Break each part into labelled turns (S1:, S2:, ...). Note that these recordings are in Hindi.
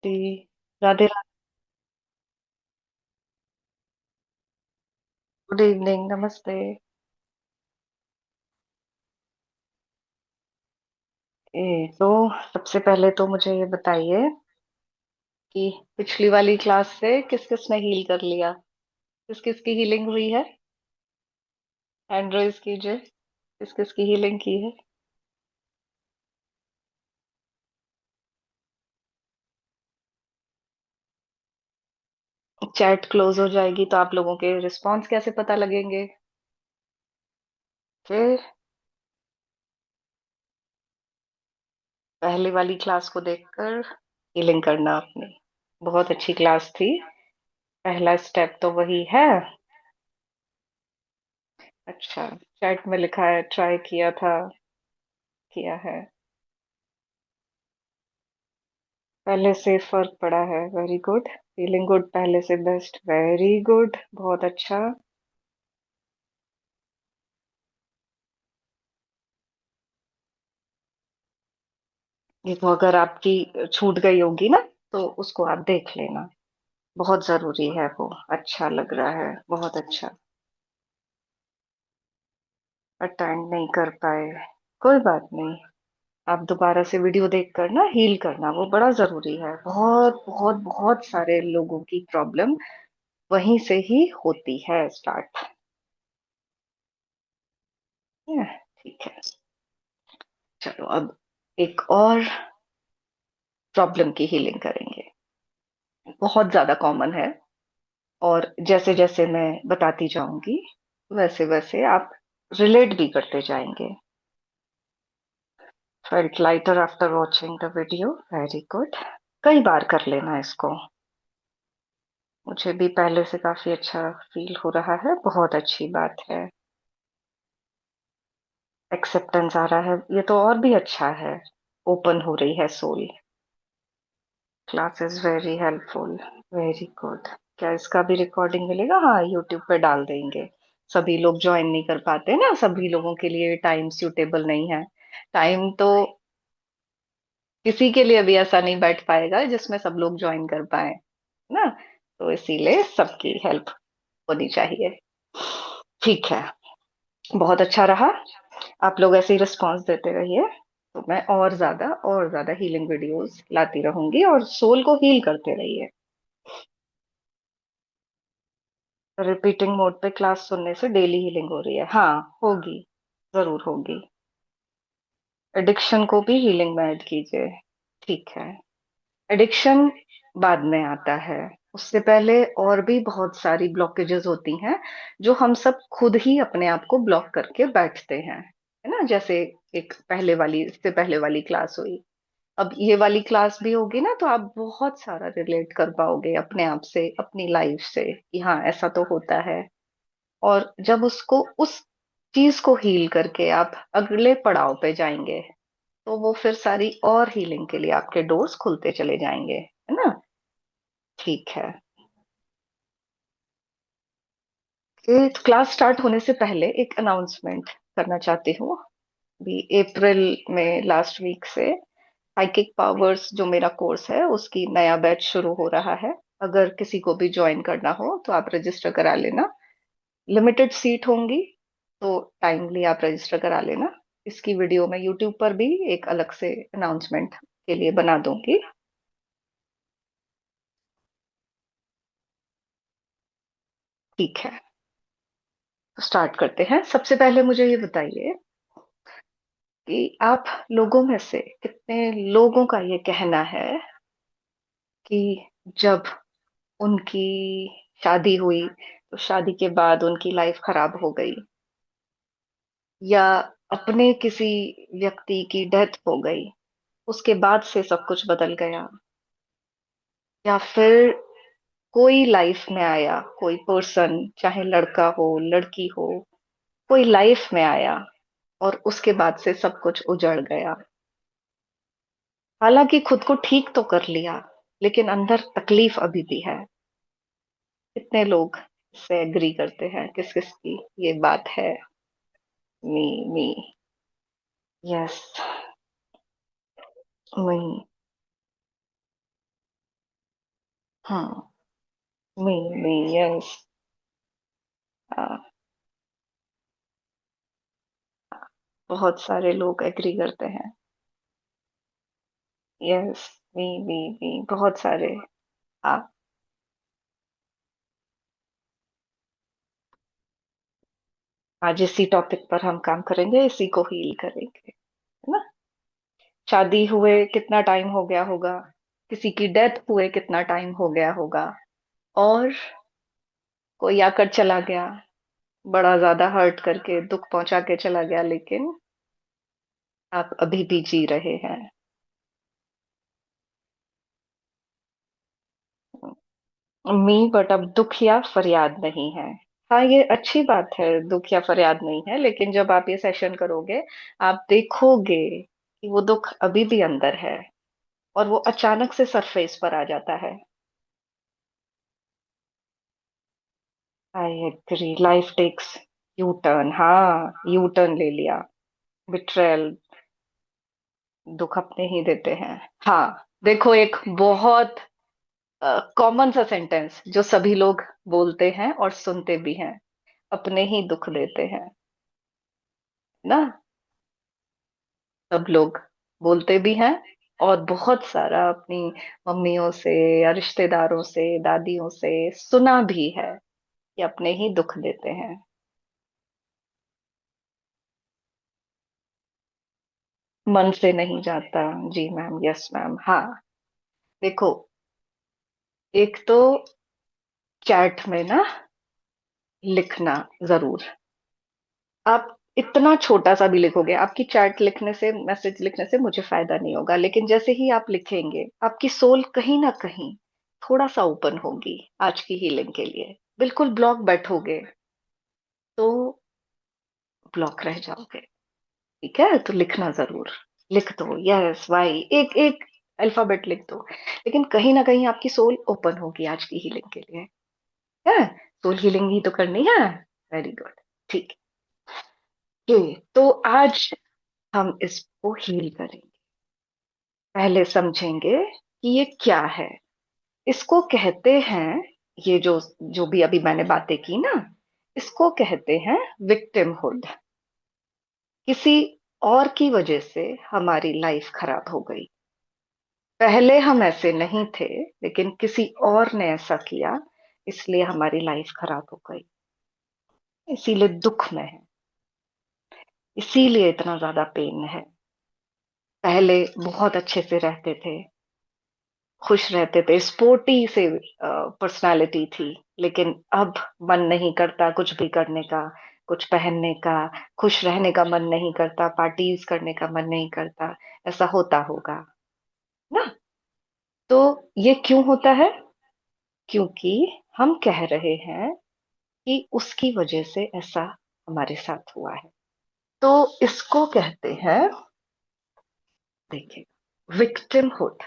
S1: जी। राधे राधे। गुड इवनिंग, नमस्ते। तो सबसे पहले तो मुझे ये बताइए कि पिछली वाली क्लास से किस किस ने हील कर लिया, किस किस की हीलिंग हुई है। हैंड रेज कीजिए, किस किस की हीलिंग की है। चैट क्लोज हो जाएगी तो आप लोगों के रिस्पॉन्स कैसे पता लगेंगे फिर। पहली वाली क्लास को देखकर हीलिंग करना अपनी। बहुत अच्छी क्लास थी। पहला स्टेप तो वही है। अच्छा, चैट में लिखा है ट्राई किया था, किया है। पहले से फर्क पड़ा है, वेरी गुड। फीलिंग गुड, पहले से बेस्ट, वेरी गुड, बहुत अच्छा। ये तो अगर आपकी छूट गई होगी ना, तो उसको आप देख लेना। बहुत जरूरी है वो। अच्छा लग रहा है, बहुत अच्छा। अटेंड नहीं कर पाए, कोई बात नहीं। आप दोबारा से वीडियो देख कर ना हील करना, वो बड़ा जरूरी है। बहुत बहुत बहुत सारे लोगों की प्रॉब्लम वहीं से ही होती है स्टार्ट। ठीक है। चलो अब एक और प्रॉब्लम की हीलिंग करेंगे। बहुत ज्यादा कॉमन है, और जैसे जैसे मैं बताती जाऊंगी वैसे वैसे आप रिलेट भी करते जाएंगे। Felt lighter after watching the video, very good. कई बार कर लेना इसको। मुझे भी पहले से काफी अच्छा फील हो रहा है, बहुत अच्छी बात है। एक्सेप्टेंस आ रहा है, ये तो और भी अच्छा है। ओपन हो रही है soul. Class is very helpful, very good. क्या इसका भी रिकॉर्डिंग मिलेगा? हाँ, यूट्यूब पे डाल देंगे। सभी लोग ज्वाइन नहीं कर पाते ना, सभी लोगों के लिए टाइम सूटेबल नहीं है। टाइम तो किसी के लिए भी ऐसा नहीं बैठ पाएगा जिसमें सब लोग ज्वाइन कर पाए ना। तो इसीलिए सबकी हेल्प होनी चाहिए। ठीक है, बहुत अच्छा रहा। आप लोग ऐसे ही रिस्पॉन्स देते रहिए, तो मैं और ज्यादा हीलिंग वीडियोस लाती रहूंगी, और सोल को हील करते रहिए। रिपीटिंग मोड पे क्लास सुनने से डेली हीलिंग हो रही है? हाँ, होगी, जरूर होगी। एडिक्शन को भी हीलिंग में ऐड कीजिए। ठीक है। एडिक्शन बाद में आता है, उससे पहले और भी बहुत सारी ब्लॉकेजेस होती हैं जो हम सब खुद ही अपने आप को ब्लॉक करके बैठते हैं, है ना। जैसे एक पहले वाली, इससे पहले वाली क्लास हुई, अब ये वाली क्लास भी होगी ना, तो आप बहुत सारा रिलेट कर पाओगे अपने आप से, अपनी लाइफ से, कि हाँ ऐसा तो होता है। और जब उसको, उस चीज को हील करके आप अगले पड़ाव पे जाएंगे, तो वो फिर सारी और हीलिंग के लिए आपके डोर्स खुलते चले जाएंगे, है ना। ठीक है। ये तो क्लास स्टार्ट होने से पहले एक अनाउंसमेंट करना चाहती हूँ। अभी अप्रैल में लास्ट वीक से साइकिक पावर्स जो मेरा कोर्स है उसकी नया बैच शुरू हो रहा है। अगर किसी को भी ज्वाइन करना हो तो आप रजिस्टर करा लेना। लिमिटेड सीट होंगी, तो टाइमली आप रजिस्टर करा लेना। इसकी वीडियो मैं यूट्यूब पर भी एक अलग से अनाउंसमेंट के लिए बना दूंगी। ठीक है, तो स्टार्ट करते हैं। सबसे पहले मुझे ये बताइए कि आप लोगों में से कितने लोगों का ये कहना है कि जब उनकी शादी हुई तो शादी के बाद उनकी लाइफ खराब हो गई, या अपने किसी व्यक्ति की डेथ हो गई, उसके बाद से सब कुछ बदल गया, या फिर कोई लाइफ में आया, कोई पर्सन, चाहे लड़का हो लड़की हो, कोई लाइफ में आया और उसके बाद से सब कुछ उजड़ गया। हालांकि खुद को ठीक तो कर लिया, लेकिन अंदर तकलीफ अभी भी है। कितने लोग इससे एग्री करते हैं? किस किस की ये बात है? मी, मी। यस, मी। हम्म। मी मी यस। बहुत सारे लोग एग्री करते हैं। यस। मी बहुत सारे। हाँ। आज इसी टॉपिक पर हम काम करेंगे, इसी को हील करेंगे, है ना। शादी हुए कितना टाइम हो गया होगा, किसी की डेथ हुए कितना टाइम हो गया होगा, और कोई आकर चला गया, बड़ा ज्यादा हर्ट करके दुख पहुंचा के चला गया, लेकिन आप अभी भी जी रहे हैं। मी बट अब दुख या फरियाद नहीं है। हाँ, ये अच्छी बात है, दुख या फरियाद नहीं है, लेकिन जब आप ये सेशन करोगे आप देखोगे कि वो दुख अभी भी अंदर है, और वो अचानक से सरफेस पर आ जाता है। I agree, life takes U turn. हाँ, यू टर्न ले लिया। बिट्रेयल, दुख अपने ही देते हैं। हाँ, देखो एक बहुत कॉमन सा सेंटेंस जो सभी लोग बोलते हैं और सुनते भी हैं, अपने ही दुख देते हैं, ना। सब लोग बोलते भी हैं, और बहुत सारा अपनी मम्मियों से या रिश्तेदारों से, दादियों से सुना भी है कि अपने ही दुख देते हैं। मन से नहीं जाता। जी मैम, यस मैम, हाँ। देखो, एक तो चैट में ना लिखना जरूर। आप इतना छोटा सा भी लिखोगे, आपकी चैट लिखने से, मैसेज लिखने से मुझे फायदा नहीं होगा, लेकिन जैसे ही आप लिखेंगे आपकी सोल कहीं ना कहीं थोड़ा सा ओपन होगी आज की हीलिंग के लिए। बिल्कुल ब्लॉक बैठोगे तो ब्लॉक रह जाओगे। ठीक है, तो लिखना जरूर। लिख दो, यस भाई, एक एक अल्फाबेट लिख दो, लेकिन कहीं ना कहीं आपकी सोल ओपन होगी आज की हीलिंग के लिए। है, सोल हीलिंग ही तो करनी है। Very good. ठीक है, तो आज हम इसको हील करेंगे। पहले समझेंगे कि ये क्या है। इसको कहते हैं, ये जो जो भी अभी मैंने बातें की ना, इसको कहते हैं विक्टिमहुड। किसी और की वजह से हमारी लाइफ खराब हो गई। पहले हम ऐसे नहीं थे, लेकिन किसी और ने ऐसा किया, इसलिए हमारी लाइफ खराब हो गई। इसीलिए दुख में है, इसीलिए इतना ज्यादा पेन है। पहले बहुत अच्छे से रहते थे, खुश रहते थे, स्पोर्टी से पर्सनालिटी थी, लेकिन अब मन नहीं करता कुछ भी करने का, कुछ पहनने का, खुश रहने का मन नहीं करता, पार्टीज करने का मन नहीं करता। ऐसा होता होगा ना। तो ये क्यों होता है? क्योंकि हम कह रहे हैं कि उसकी वजह से ऐसा हमारे साथ हुआ है। तो इसको कहते हैं, देखिए, विक्टिमहुड।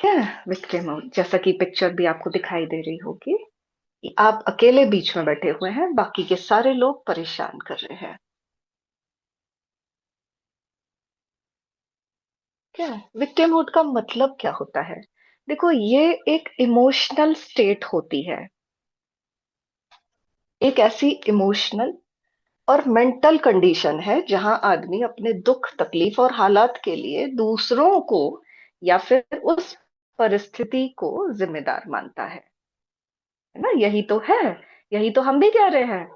S1: क्या है विक्टिमहुड? जैसा कि पिक्चर भी आपको दिखाई दे रही होगी कि आप अकेले बीच में बैठे हुए हैं, बाकी के सारे लोग परेशान कर रहे हैं। क्या विक्टिमहुड का मतलब क्या होता है? देखो, ये एक इमोशनल स्टेट होती है, एक ऐसी इमोशनल और मेंटल कंडीशन है जहां आदमी अपने दुख, तकलीफ और हालात के लिए दूसरों को या फिर उस परिस्थिति को जिम्मेदार मानता है ना। यही तो है, यही तो हम भी कह रहे हैं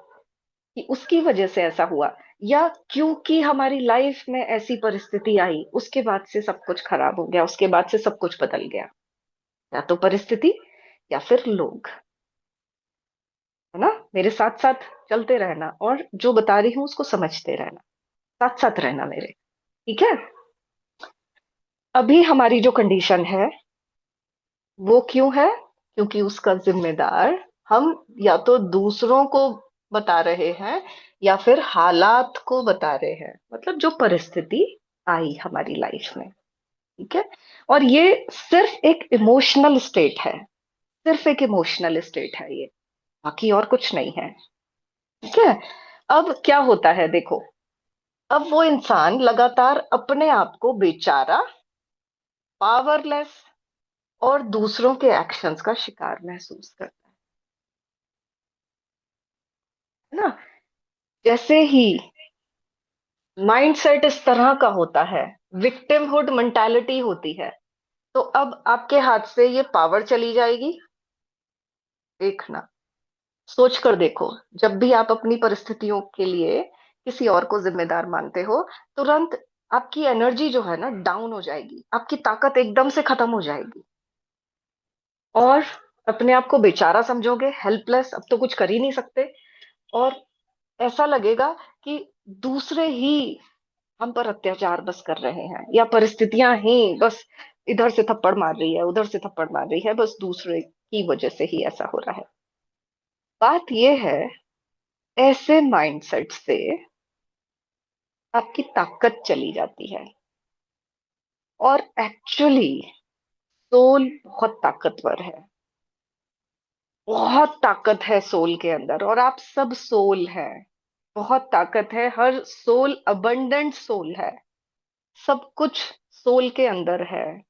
S1: कि उसकी वजह से ऐसा हुआ, या क्योंकि हमारी लाइफ में ऐसी परिस्थिति आई, उसके बाद से सब कुछ खराब हो गया, उसके बाद से सब कुछ बदल गया। या तो परिस्थिति या फिर लोग, है ना। मेरे साथ साथ चलते रहना, और जो बता रही हूँ उसको समझते रहना, साथ साथ रहना मेरे। ठीक है। अभी हमारी जो कंडीशन है वो क्यों है? क्योंकि उसका जिम्मेदार हम या तो दूसरों को बता रहे हैं, या फिर हालात को बता रहे हैं, मतलब जो परिस्थिति आई हमारी लाइफ में। ठीक है। और ये सिर्फ एक इमोशनल स्टेट है, सिर्फ एक इमोशनल स्टेट है ये, बाकी और कुछ नहीं है। ठीक है। अब क्या होता है, देखो, अब वो इंसान लगातार अपने आप को बेचारा पावरलेस और दूसरों के एक्शंस का शिकार महसूस करता है ना। जैसे ही माइंडसेट इस तरह का होता है, विक्टिमहुड मेंटालिटी होती है, तो अब आपके हाथ से ये पावर चली जाएगी। देखना, सोच कर देखो, जब भी आप अपनी परिस्थितियों के लिए किसी और को जिम्मेदार मानते हो, तुरंत आपकी एनर्जी जो है ना डाउन हो जाएगी, आपकी ताकत एकदम से खत्म हो जाएगी, और अपने आप को बेचारा समझोगे, हेल्पलेस, अब तो कुछ कर ही नहीं सकते। और ऐसा लगेगा कि दूसरे ही हम पर अत्याचार बस कर रहे हैं, या परिस्थितियां ही बस इधर से थप्पड़ मार रही है, उधर से थप्पड़ मार रही है, बस दूसरे की वजह से ही ऐसा हो रहा है। बात यह है, ऐसे माइंडसेट से आपकी ताकत चली जाती है। और एक्चुअली सोल बहुत ताकतवर है, बहुत ताकत है सोल के अंदर, और आप सब सोल हैं। बहुत ताकत है, हर सोल अबंडेंट सोल है, सब कुछ सोल के अंदर है।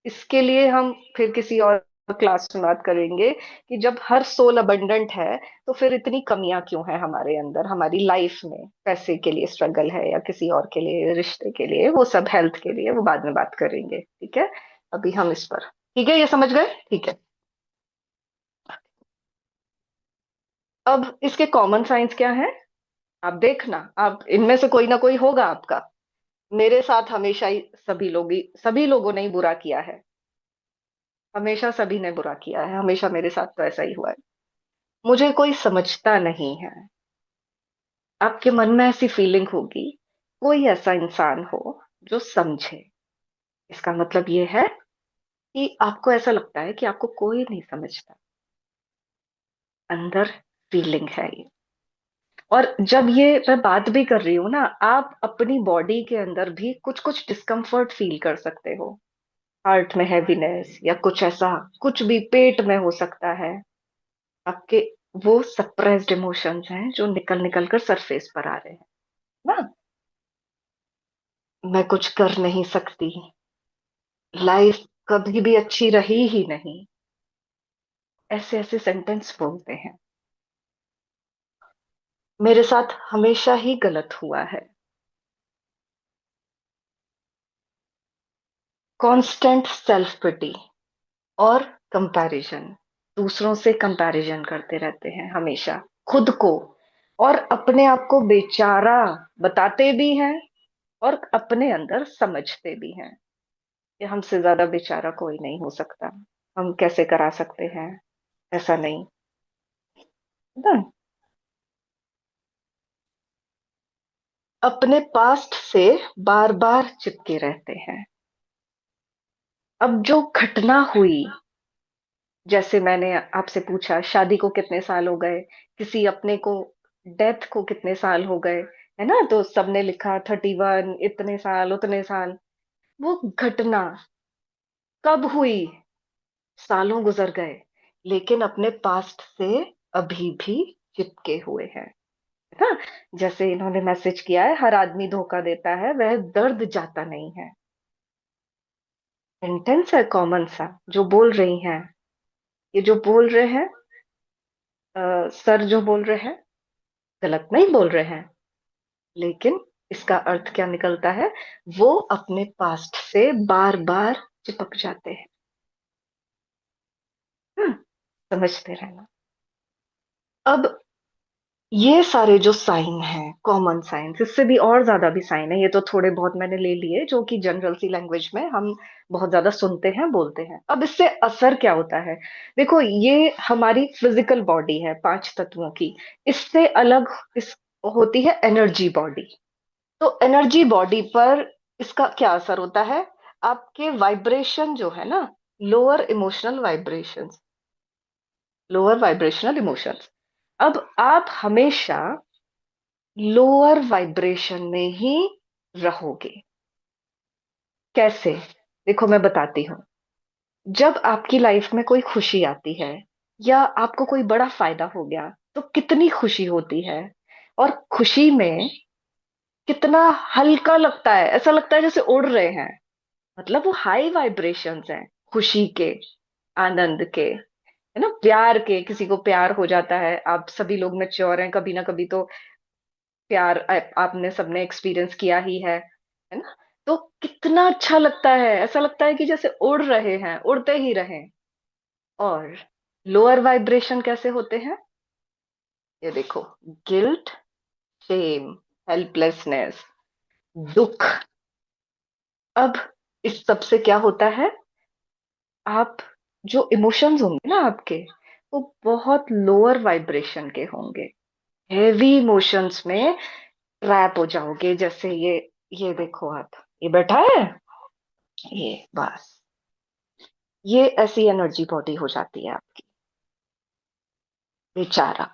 S1: इसके लिए हम फिर किसी और क्लास में बात करेंगे कि जब हर सोल अबंडेंट है, तो फिर इतनी कमियां क्यों है हमारे अंदर, हमारी लाइफ में पैसे के लिए स्ट्रगल है, या किसी और के लिए, रिश्ते के लिए, वो सब हेल्थ के लिए, वो बाद में बात करेंगे, ठीक है। अभी हम इस पर, ठीक है, ये समझ गए, ठीक है। अब इसके कॉमन साइंस क्या है, आप देखना, आप इनमें से कोई ना कोई होगा आपका। मेरे साथ हमेशा ही सभी लोगों ने ही बुरा किया है, हमेशा सभी ने बुरा किया है, हमेशा मेरे साथ तो ऐसा ही हुआ है। मुझे कोई समझता नहीं है, आपके मन में ऐसी फीलिंग होगी, कोई ऐसा इंसान हो जो समझे। इसका मतलब ये है कि आपको ऐसा लगता है कि आपको कोई नहीं समझता, अंदर फीलिंग है ये। और जब ये मैं बात भी कर रही हूं ना, आप अपनी बॉडी के अंदर भी कुछ कुछ डिस्कम्फर्ट फील कर सकते हो, हार्ट में हैवीनेस या कुछ ऐसा, कुछ भी पेट में हो सकता है आपके। वो सप्रेस्ड इमोशंस हैं जो निकल निकल कर सरफेस पर आ रहे हैं ना। मैं कुछ कर नहीं सकती, लाइफ कभी भी अच्छी रही ही नहीं, ऐसे ऐसे सेंटेंस बोलते हैं। मेरे साथ हमेशा ही गलत हुआ है, कांस्टेंट सेल्फ पिटी और कंपैरिजन, दूसरों से कंपैरिजन करते रहते हैं हमेशा, खुद को, और अपने आप को बेचारा बताते भी हैं, और अपने अंदर समझते भी हैं कि हमसे ज्यादा बेचारा कोई नहीं हो सकता, हम कैसे करा सकते हैं, ऐसा नहीं ना। अपने पास्ट से बार बार चिपके रहते हैं। अब जो घटना हुई, जैसे मैंने आपसे पूछा शादी को कितने साल हो गए, किसी अपने को डेथ को कितने साल हो गए, है ना, तो सबने लिखा 31, इतने साल, उतने साल। वो घटना कब हुई, सालों गुजर गए, लेकिन अपने पास्ट से अभी भी चिपके हुए हैं, है ना। जैसे इन्होंने मैसेज किया है, हर आदमी धोखा देता है, वह दर्द जाता नहीं है। सेंटेंस है कॉमन सा जो बोल रही हैं, ये जो बोल रहे हैं, सर जो बोल रहे हैं, गलत नहीं बोल रहे हैं, लेकिन इसका अर्थ क्या निकलता है, वो अपने पास्ट से बार बार चिपक जाते हैं। हम्म, समझते रहना। अब ये सारे जो साइन हैं, कॉमन साइंस, इससे भी और ज्यादा भी साइन है, ये तो थोड़े बहुत मैंने ले लिए जो कि जनरल सी लैंग्वेज में हम बहुत ज्यादा सुनते हैं, बोलते हैं। अब इससे असर क्या होता है, देखो, ये हमारी फिजिकल बॉडी है 5 तत्वों की, इससे अलग इस होती है एनर्जी बॉडी। तो एनर्जी बॉडी पर इसका क्या असर होता है, आपके वाइब्रेशन जो है ना, lower emotional vibrations, lower vibrational emotions, अब आप हमेशा लोअर वाइब्रेशन में ही रहोगे। कैसे, देखो मैं बताती हूँ। जब आपकी लाइफ में कोई खुशी आती है, या आपको कोई बड़ा फायदा हो गया, तो कितनी खुशी होती है, और खुशी में कितना हल्का लगता है, ऐसा लगता है जैसे उड़ रहे हैं, मतलब वो हाई वाइब्रेशंस हैं, खुशी के, आनंद के, है ना, प्यार के। किसी को प्यार हो जाता है, आप सभी लोग मैच्योर हैं, कभी ना कभी तो प्यार आपने सबने एक्सपीरियंस किया ही है ना। तो कितना अच्छा लगता है, ऐसा लगता है कि जैसे उड़ रहे हैं, उड़ते ही रहें। और लोअर वाइब्रेशन कैसे होते हैं, ये देखो, गिल्ट, शेम, हेल्पलेसनेस, दुख। अब इस सब से क्या होता है, आप जो इमोशंस होंगे ना आपके, वो बहुत लोअर वाइब्रेशन के होंगे। हेवी इमोशंस में ट्रैप हो जाओगे, जैसे ये देखो आप, ये बैठा है, ये बस, ये ऐसी एनर्जी बॉडी हो जाती है आपकी, बेचारा।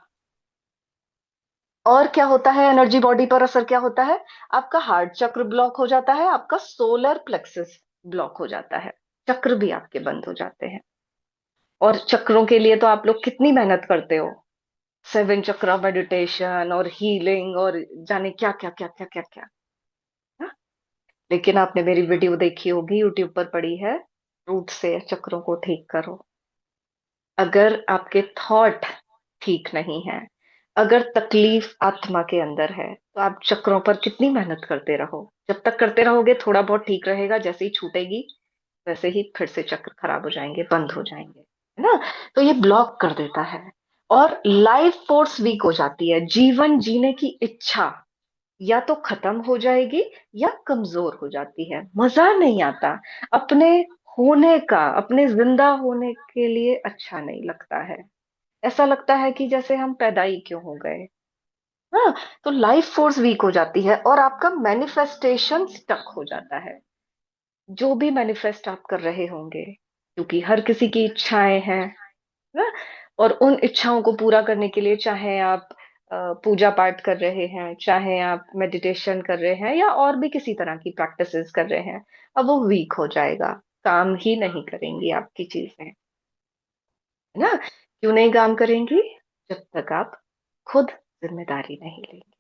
S1: और क्या होता है, एनर्जी बॉडी पर असर क्या होता है, आपका हार्ट चक्र ब्लॉक हो जाता है, आपका सोलर प्लेक्सस ब्लॉक हो जाता है, चक्र भी आपके बंद हो जाते हैं। और चक्रों के लिए तो आप लोग कितनी मेहनत करते हो, 7 चक्रा मेडिटेशन और हीलिंग और जाने क्या क्या क्या क्या क्या क्या। हाँ? लेकिन आपने मेरी वीडियो देखी होगी, यूट्यूब पर पड़ी है, रूट से चक्रों को ठीक करो। अगर आपके थॉट ठीक नहीं है, अगर तकलीफ आत्मा के अंदर है, तो आप चक्रों पर कितनी मेहनत करते रहो, जब तक करते रहोगे थोड़ा बहुत ठीक रहेगा, जैसे ही छूटेगी वैसे ही फिर से चक्र खराब हो जाएंगे, बंद हो जाएंगे, है ना। तो ये ब्लॉक कर देता है। और लाइफ फोर्स वीक हो जाती है, जीवन जीने की इच्छा या तो खत्म हो जाएगी या कमजोर हो जाती है, मजा नहीं आता अपने होने का, अपने जिंदा होने के लिए अच्छा नहीं लगता है। ऐसा लगता है कि जैसे हम पैदा ही क्यों हो गए। हाँ। तो लाइफ फोर्स वीक हो जाती है और आपका मैनिफेस्टेशन स्टक हो जाता है, जो भी मैनिफेस्ट आप कर रहे होंगे, क्योंकि हर किसी की इच्छाएं हैं ना। और उन इच्छाओं को पूरा करने के लिए, चाहे आप पूजा पाठ कर रहे हैं, चाहे आप मेडिटेशन कर रहे हैं, या और भी किसी तरह की प्रैक्टिसेस कर रहे हैं, अब वो वीक हो जाएगा, काम ही नहीं करेंगी आपकी चीजें, है ना। क्यों नहीं काम करेंगी, जब तक आप खुद जिम्मेदारी नहीं लेंगे।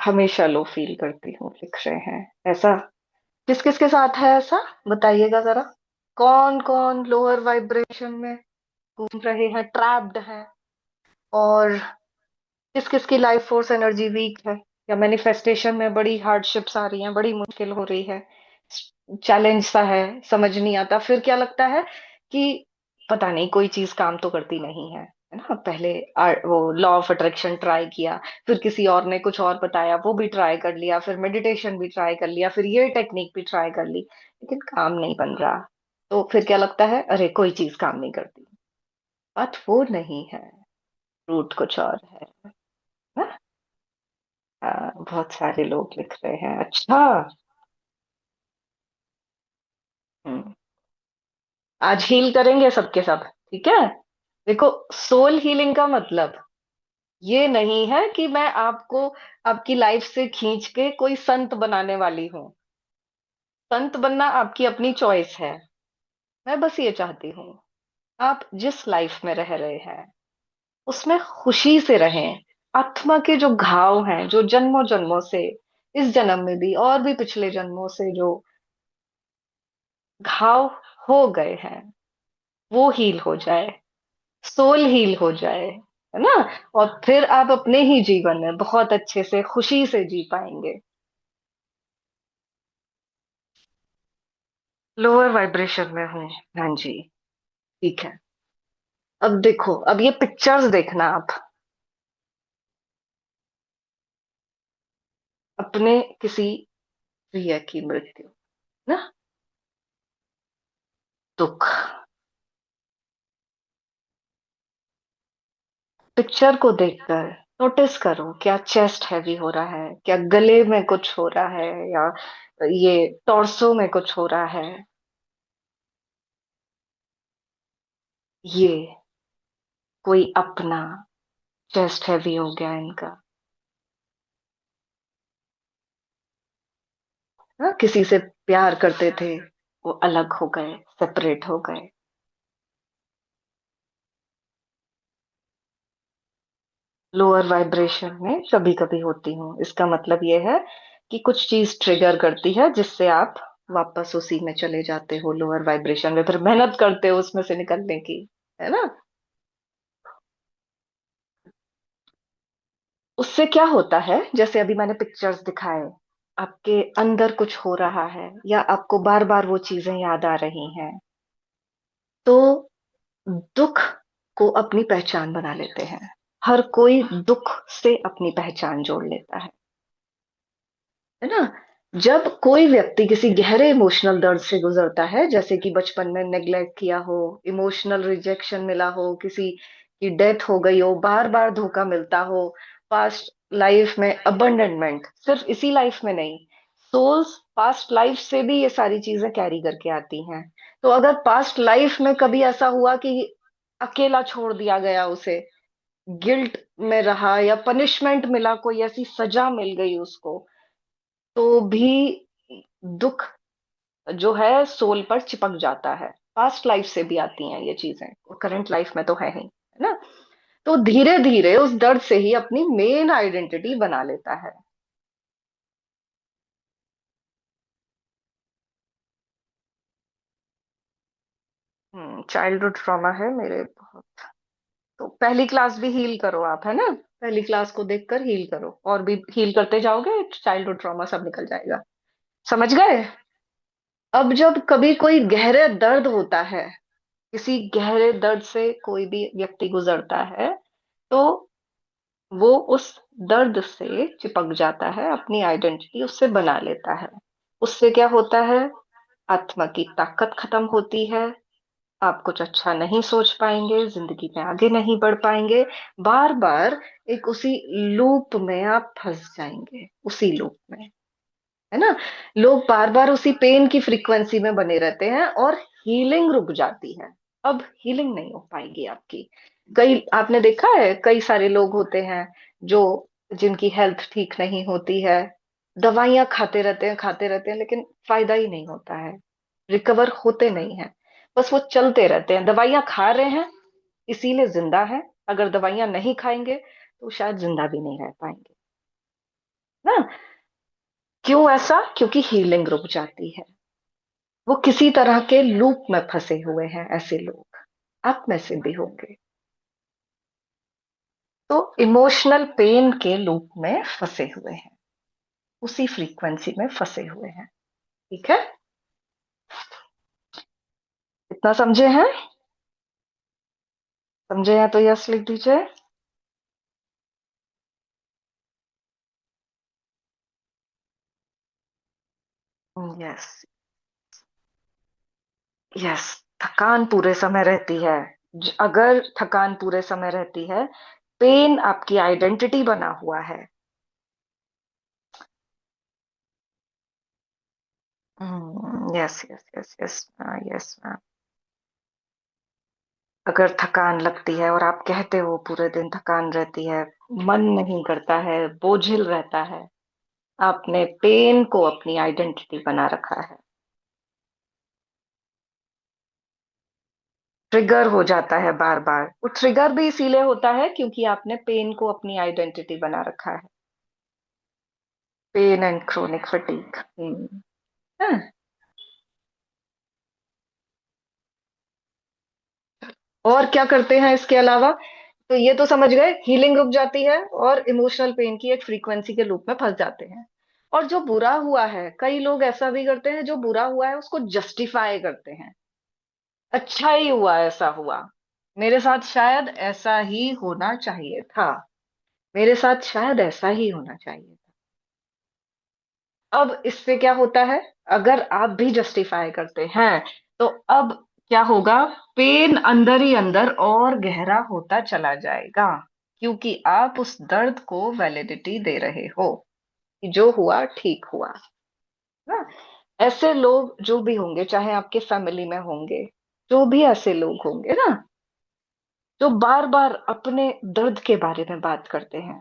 S1: हमेशा लो फील करती हूँ, लिख रहे हैं ऐसा, किस किस के साथ है ऐसा, बताइएगा जरा। कौन कौन लोअर वाइब्रेशन में घूम रहे हैं, ट्रैप्ड हैं, और किस किस की लाइफ फोर्स एनर्जी वीक है, या मैनिफेस्टेशन में बड़ी हार्डशिप्स आ रही हैं, बड़ी मुश्किल हो रही है, चैलेंज सा है, समझ नहीं आता, फिर क्या लगता है कि पता नहीं कोई चीज काम तो करती नहीं है ना। पहले वो लॉ ऑफ अट्रैक्शन ट्राई किया, फिर किसी और ने कुछ और बताया, वो भी ट्राई कर लिया, फिर मेडिटेशन भी ट्राई कर लिया, फिर ये टेक्निक भी ट्राई कर ली, लेकिन काम नहीं बन रहा। तो फिर क्या लगता है, अरे कोई चीज काम नहीं करती। बात वो नहीं है, रूट कुछ और है ना। बहुत सारे लोग लिख रहे हैं, अच्छा। हम्म, आज हील करेंगे सबके सब, ठीक है। देखो, सोल हीलिंग का मतलब ये नहीं है कि मैं आपको आपकी लाइफ से खींच के कोई संत बनाने वाली हूँ। संत बनना आपकी अपनी चॉइस है। मैं बस ये चाहती हूँ, आप जिस लाइफ में रह रहे हैं उसमें खुशी से रहें। आत्मा के जो घाव हैं, जो जन्मों जन्मों से, इस जन्म में भी और भी पिछले जन्मों से जो घाव हो गए हैं, वो हील हो जाए, सोल हील हो जाए, है ना। और फिर आप अपने ही जीवन में बहुत अच्छे से खुशी से जी पाएंगे। लोअर वाइब्रेशन में हूँ, हाँ जी, ठीक है। अब देखो, अब ये पिक्चर्स देखना आप, अपने किसी प्रिय की मृत्यु ना, दुख। पिक्चर को देखकर नोटिस करो, क्या चेस्ट हैवी हो रहा है, क्या गले में कुछ हो रहा है, या ये टॉर्सो में कुछ हो रहा है, ये कोई अपना चेस्ट हैवी हो गया इनका, ना, किसी से प्यार करते थे, वो अलग हो गए, सेपरेट हो गए। लोअर वाइब्रेशन में कभी कभी होती हूँ, इसका मतलब ये है कि कुछ चीज ट्रिगर करती है जिससे आप वापस उसी में चले जाते हो, लोअर वाइब्रेशन में, फिर मेहनत करते हो उसमें से निकलने की, है ना। उससे क्या होता है, जैसे अभी मैंने पिक्चर्स दिखाए, आपके अंदर कुछ हो रहा है या आपको बार बार वो चीजें याद आ रही हैं, तो दुख को अपनी पहचान बना लेते हैं। हर कोई दुख से अपनी पहचान जोड़ लेता है ना। जब कोई व्यक्ति किसी गहरे इमोशनल दर्द से गुजरता है, जैसे कि बचपन में नेग्लेक्ट किया हो, इमोशनल रिजेक्शन मिला हो, किसी की डेथ हो गई हो, बार बार धोखा मिलता हो, पास्ट लाइफ में अबंडनमेंट, सिर्फ इसी लाइफ में नहीं, सोल्स पास्ट लाइफ से भी ये सारी चीजें कैरी करके आती हैं। तो अगर पास्ट लाइफ में कभी ऐसा हुआ कि अकेला छोड़ दिया गया उसे, गिल्ट में रहा या पनिशमेंट मिला, कोई ऐसी सजा मिल गई उसको, तो भी दुख जो है सोल पर चिपक जाता है। पास्ट लाइफ से भी आती हैं ये चीजें, और करंट लाइफ में तो है ही, है ना। तो धीरे धीरे उस दर्द से ही अपनी मेन आइडेंटिटी बना लेता है। चाइल्डहुड ट्रॉमा है मेरे बहुत। तो पहली क्लास भी हील करो आप, है ना। पहली क्लास को देखकर हील करो, और भी हील करते जाओगे, चाइल्डहुड ट्रॉमा सब निकल जाएगा। समझ गए। अब जब कभी कोई गहरे दर्द होता है, किसी गहरे दर्द से कोई भी व्यक्ति गुजरता है, तो वो उस दर्द से चिपक जाता है, अपनी आइडेंटिटी उससे बना लेता है। उससे क्या होता है, आत्मा की ताकत खत्म होती है, आप कुछ अच्छा नहीं सोच पाएंगे, जिंदगी में आगे नहीं बढ़ पाएंगे, बार बार एक उसी लूप में आप फंस जाएंगे, उसी लूप में, है ना। लोग बार बार उसी पेन की फ्रीक्वेंसी में बने रहते हैं और हीलिंग रुक जाती है। अब हीलिंग नहीं हो पाएगी आपकी। कई आपने देखा है, कई सारे लोग होते हैं जो, जिनकी हेल्थ ठीक नहीं होती है, दवाइयां खाते रहते हैं, लेकिन फायदा ही नहीं होता है, रिकवर होते नहीं है, बस वो चलते रहते हैं। दवाइयां खा रहे हैं इसीलिए जिंदा है, अगर दवाइयां नहीं खाएंगे तो शायद जिंदा भी नहीं रह पाएंगे ना। क्यों ऐसा, क्योंकि हीलिंग रुक जाती है। वो किसी तरह के लूप में फंसे हुए हैं ऐसे लोग, आप में से भी होंगे। तो इमोशनल पेन के लूप में फंसे हुए हैं, उसी फ्रीक्वेंसी में फंसे हुए हैं। ठीक है, इतना समझे हैं। समझे हैं तो यस लिख दीजिए। यस। यस। थकान पूरे समय रहती है। अगर थकान पूरे समय रहती है, पेन आपकी आइडेंटिटी बना हुआ है। Yes yes yes yes. Yes. अगर थकान लगती है और आप कहते हो पूरे दिन थकान रहती है, मन नहीं करता है, बोझिल रहता है, आपने पेन को अपनी आइडेंटिटी बना रखा है। ट्रिगर हो जाता है बार बार, वो ट्रिगर भी इसीलिए होता है क्योंकि आपने पेन को अपनी आइडेंटिटी बना रखा है। Pain and chronic fatigue. हाँ। और क्या करते हैं इसके अलावा। तो ये तो समझ गए, हीलिंग रुक जाती है और इमोशनल पेन की एक फ्रीक्वेंसी के लूप में फंस जाते हैं। और जो बुरा हुआ है, कई लोग ऐसा भी करते हैं, जो बुरा हुआ है उसको जस्टिफाई करते हैं। अच्छा ही हुआ ऐसा हुआ, मेरे साथ शायद ऐसा ही होना चाहिए था, मेरे साथ शायद ऐसा ही होना चाहिए था। अब इससे क्या होता है, अगर आप भी जस्टिफाई करते हैं, तो अब क्या होगा, पेन अंदर ही अंदर और गहरा होता चला जाएगा, क्योंकि आप उस दर्द को वैलिडिटी दे रहे हो कि जो हुआ ठीक हुआ ना। ऐसे लोग जो भी होंगे, चाहे आपके फैमिली में होंगे, जो भी ऐसे लोग होंगे ना, जो बार बार अपने दर्द के बारे में बात करते हैं,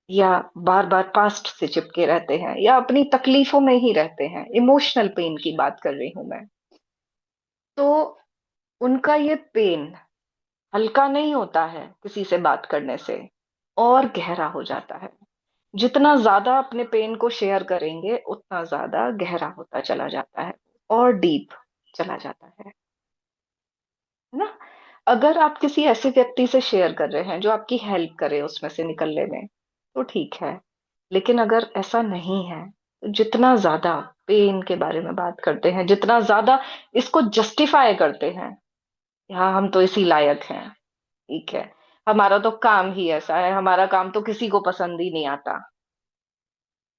S1: या बार बार पास्ट से चिपके रहते हैं, या अपनी तकलीफों में ही रहते हैं, इमोशनल पेन की बात कर रही हूं मैं, तो उनका ये पेन हल्का नहीं होता है किसी से बात करने से। और गहरा हो जाता है। जितना ज्यादा अपने पेन को शेयर करेंगे उतना ज्यादा गहरा होता चला जाता है और डीप चला जाता है ना। अगर आप किसी ऐसे व्यक्ति से शेयर कर रहे हैं जो आपकी हेल्प करे उसमें से निकलने में, तो ठीक है। लेकिन अगर ऐसा नहीं है, तो जितना ज्यादा पेन के बारे में बात करते हैं, जितना ज्यादा इसको जस्टिफाई करते हैं, हाँ हम तो इसी लायक हैं, ठीक है, हमारा तो काम ही ऐसा है, हमारा काम तो किसी को पसंद ही नहीं आता।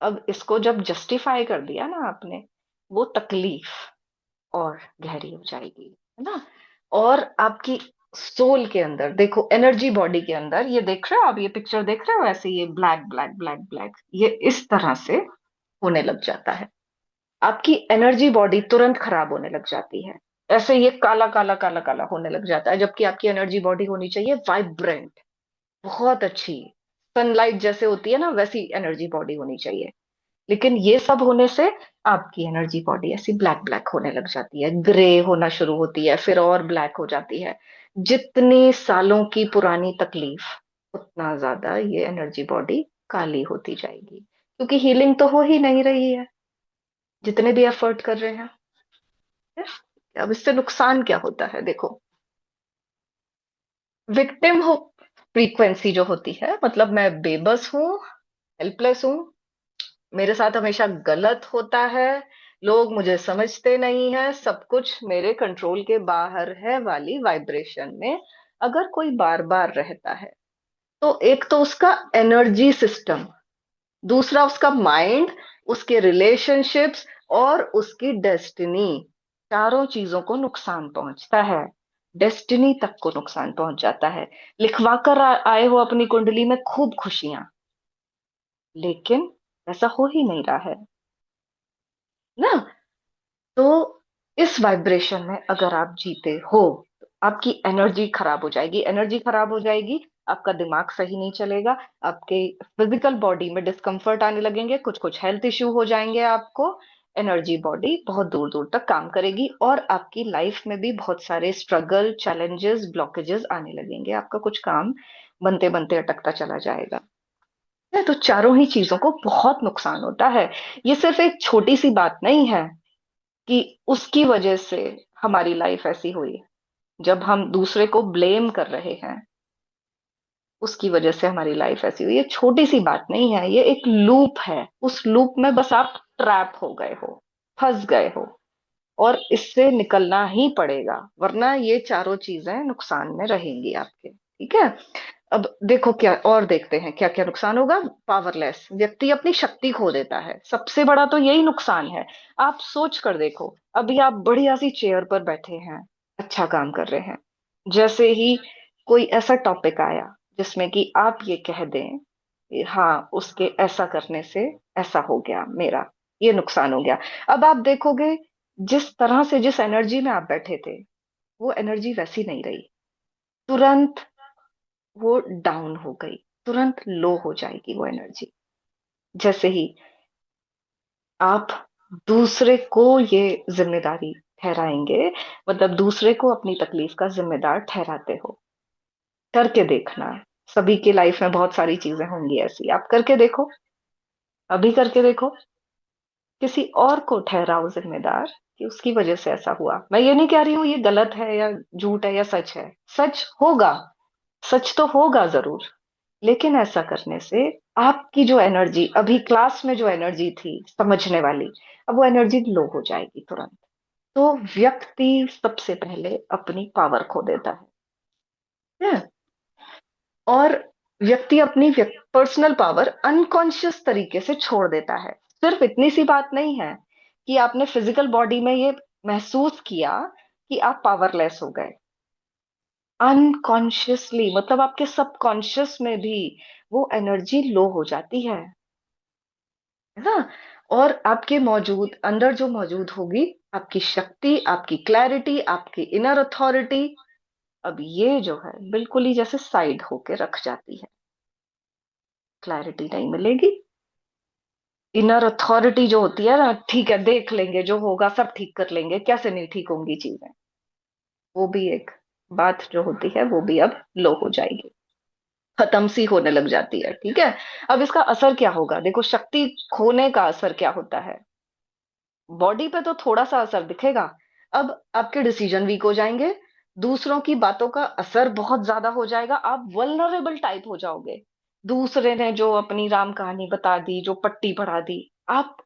S1: अब इसको जब जस्टिफाई कर दिया ना आपने, वो तकलीफ और गहरी हो जाएगी, है ना। और आपकी सोल के अंदर देखो, एनर्जी बॉडी के अंदर, ये देख रहे हो आप, ये पिक्चर देख रहे हो, ऐसे ये ब्लैक ब्लैक ब्लैक ब्लैक, ये इस तरह से होने लग जाता है। आपकी एनर्जी बॉडी तुरंत खराब होने लग जाती है। ऐसे ये काला काला काला काला होने लग जाता है, जबकि आपकी एनर्जी बॉडी होनी चाहिए वाइब्रेंट, बहुत अच्छी, सनलाइट जैसे होती है ना वैसी एनर्जी बॉडी होनी चाहिए। लेकिन ये सब होने से आपकी एनर्जी बॉडी ऐसी ब्लैक ब्लैक होने लग जाती है, ग्रे होना शुरू होती है, फिर और ब्लैक हो जाती है। जितनी सालों की पुरानी तकलीफ, उतना ज्यादा ये एनर्जी बॉडी काली होती जाएगी, क्योंकि हीलिंग तो हो ही नहीं रही है जितने भी एफर्ट कर रहे हैं। अब इससे नुकसान क्या होता है देखो, विक्टिम हो फ्रीक्वेंसी जो होती है, मतलब मैं बेबस हूँ, हेल्पलेस हूँ, मेरे साथ हमेशा गलत होता है, लोग मुझे समझते नहीं है, सब कुछ मेरे कंट्रोल के बाहर है वाली वाइब्रेशन में अगर कोई बार बार रहता है, तो एक तो उसका एनर्जी सिस्टम, दूसरा उसका माइंड, उसके रिलेशनशिप्स और उसकी डेस्टिनी, चारों चीजों को नुकसान पहुंचता है। डेस्टिनी तक को नुकसान पहुंच जाता है। लिखवा कर आए हो अपनी कुंडली में खूब खुशियां, लेकिन ऐसा हो ही नहीं रहा है ना। तो इस वाइब्रेशन में अगर आप जीते हो, तो आपकी एनर्जी खराब हो जाएगी, एनर्जी खराब हो जाएगी, आपका दिमाग सही नहीं चलेगा, आपके फिजिकल बॉडी में डिस्कम्फर्ट आने लगेंगे, कुछ कुछ हेल्थ इश्यू हो जाएंगे आपको। एनर्जी बॉडी बहुत दूर दूर तक काम करेगी और आपकी लाइफ में भी बहुत सारे स्ट्रगल, चैलेंजेस, ब्लॉकेजेस आने लगेंगे, आपका कुछ काम बनते बनते अटकता चला जाएगा। तो चारों ही चीजों को बहुत नुकसान होता है। ये सिर्फ एक छोटी सी बात नहीं है कि उसकी वजह से हमारी लाइफ ऐसी हुई। जब हम दूसरे को ब्लेम कर रहे हैं, उसकी वजह से हमारी लाइफ ऐसी हुई, ये छोटी सी बात नहीं है, ये एक लूप है। उस लूप में बस आप ट्रैप हो गए हो, फंस गए हो, और इससे निकलना ही पड़ेगा, वरना ये चारों चीजें नुकसान में रहेंगी आपके, ठीक है। अब देखो क्या और देखते हैं क्या क्या नुकसान होगा। पावरलेस व्यक्ति अपनी शक्ति खो देता है, सबसे बड़ा तो यही नुकसान है। आप सोच कर देखो, अभी आप बढ़िया सी चेयर पर बैठे हैं, अच्छा काम कर रहे हैं, जैसे ही कोई ऐसा टॉपिक आया जिसमें कि आप ये कह दें कि हाँ उसके ऐसा करने से ऐसा हो गया, मेरा ये नुकसान हो गया। अब आप देखोगे, जिस तरह से, जिस एनर्जी में आप बैठे थे, वो एनर्जी वैसी नहीं रही, तुरंत वो डाउन हो गई, तुरंत लो हो जाएगी वो एनर्जी। जैसे ही आप दूसरे को ये जिम्मेदारी ठहराएंगे, मतलब दूसरे को अपनी तकलीफ का जिम्मेदार ठहराते हो, करके देखना। सभी की लाइफ में बहुत सारी चीजें होंगी ऐसी, आप करके देखो, अभी करके देखो, किसी और को ठहराओ जिम्मेदार कि उसकी वजह से ऐसा हुआ। मैं ये नहीं कह रही हूँ ये गलत है या झूठ है या सच है, सच होगा, सच तो होगा जरूर, लेकिन ऐसा करने से आपकी जो एनर्जी, अभी क्लास में जो एनर्जी थी समझने वाली, अब वो एनर्जी लो हो जाएगी तुरंत। तो व्यक्ति सबसे पहले अपनी पावर खो देता है। और व्यक्ति अपनी पर्सनल पावर अनकॉन्शियस तरीके से छोड़ देता है। सिर्फ इतनी सी बात नहीं है कि आपने फिजिकल बॉडी में ये महसूस किया कि आप पावरलेस हो गए, अनकॉन्शियसली, मतलब आपके सबकॉन्शियस में भी वो एनर्जी लो हो जाती है ना। और आपके मौजूद अंदर जो मौजूद होगी, आपकी शक्ति, आपकी क्लैरिटी, आपकी इनर अथॉरिटी, अब ये जो है बिल्कुल ही जैसे साइड होके रख जाती है, क्लैरिटी नहीं मिलेगी। इनर अथॉरिटी जो होती है ना, ठीक है देख लेंगे, जो होगा सब ठीक कर लेंगे, कैसे नहीं ठीक होंगी चीजें, वो भी एक बात जो होती है वो भी अब लो हो जाएगी। खत्म सी होने लग जाती है, ठीक है। अब इसका असर क्या होगा, देखो शक्ति खोने का असर क्या होता है। बॉडी पे तो थोड़ा सा असर दिखेगा। अब आपके डिसीजन वीक हो जाएंगे, दूसरों की बातों का असर बहुत ज्यादा हो जाएगा, आप वल्नरेबल टाइप हो जाओगे। दूसरे ने जो अपनी राम कहानी बता दी, जो पट्टी पढ़ा दी, आप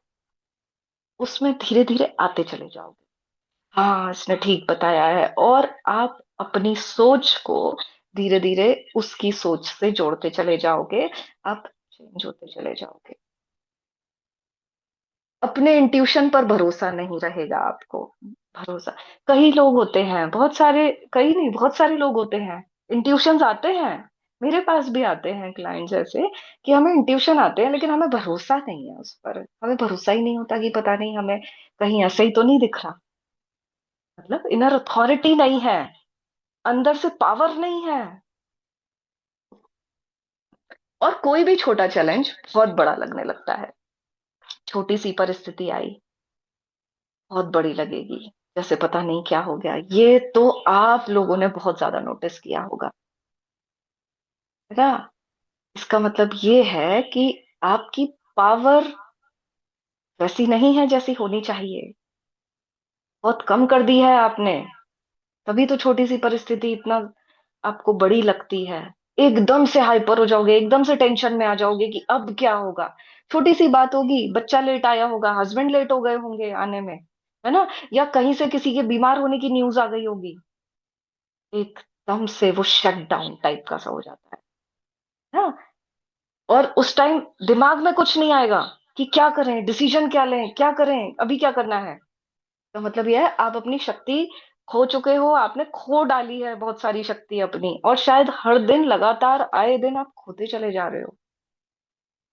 S1: उसमें धीरे धीरे आते चले जाओगे। हाँ इसने ठीक बताया है, और आप अपनी सोच को धीरे धीरे उसकी सोच से जोड़ते चले जाओगे, आप चेंज होते चले जाओगे। अपने इंट्यूशन पर भरोसा नहीं रहेगा आपको। भरोसा, कई लोग होते हैं, बहुत सारे, कई नहीं बहुत सारे लोग होते हैं, इंट्यूशंस आते हैं, मेरे पास भी आते हैं क्लाइंट्स ऐसे, कि हमें इंट्यूशन आते हैं लेकिन हमें भरोसा नहीं है उस पर, हमें भरोसा ही नहीं होता कि पता नहीं हमें कहीं ऐसे ही तो नहीं दिख रहा। मतलब इनर अथॉरिटी नहीं है, अंदर से पावर नहीं है। और कोई भी छोटा चैलेंज बहुत बड़ा लगने लगता है। छोटी सी परिस्थिति आई, बहुत बड़ी लगेगी, जैसे पता नहीं क्या हो गया। ये तो आप लोगों ने बहुत ज्यादा नोटिस किया होगा, है ना। इसका मतलब ये है कि आपकी पावर वैसी नहीं है जैसी होनी चाहिए, बहुत कम कर दी है आपने। तभी तो छोटी सी परिस्थिति इतना आपको बड़ी लगती है। एकदम से हाइपर हो जाओगे, एकदम से टेंशन में आ जाओगे कि अब क्या होगा। छोटी सी बात होगी, बच्चा लेट आया होगा, हस्बैंड लेट हो गए होंगे आने में, है ना, या कहीं से किसी के बीमार होने की न्यूज आ गई होगी, एकदम से वो शट डाउन टाइप का सा हो जाता है ना। और उस टाइम दिमाग में कुछ नहीं आएगा कि क्या करें, डिसीजन क्या लें, क्या करें, अभी क्या करना है। तो मतलब यह है, आप अपनी शक्ति खो चुके हो, आपने खो डाली है बहुत सारी शक्ति अपनी, और शायद हर दिन लगातार आए दिन आप खोते चले जा रहे हो,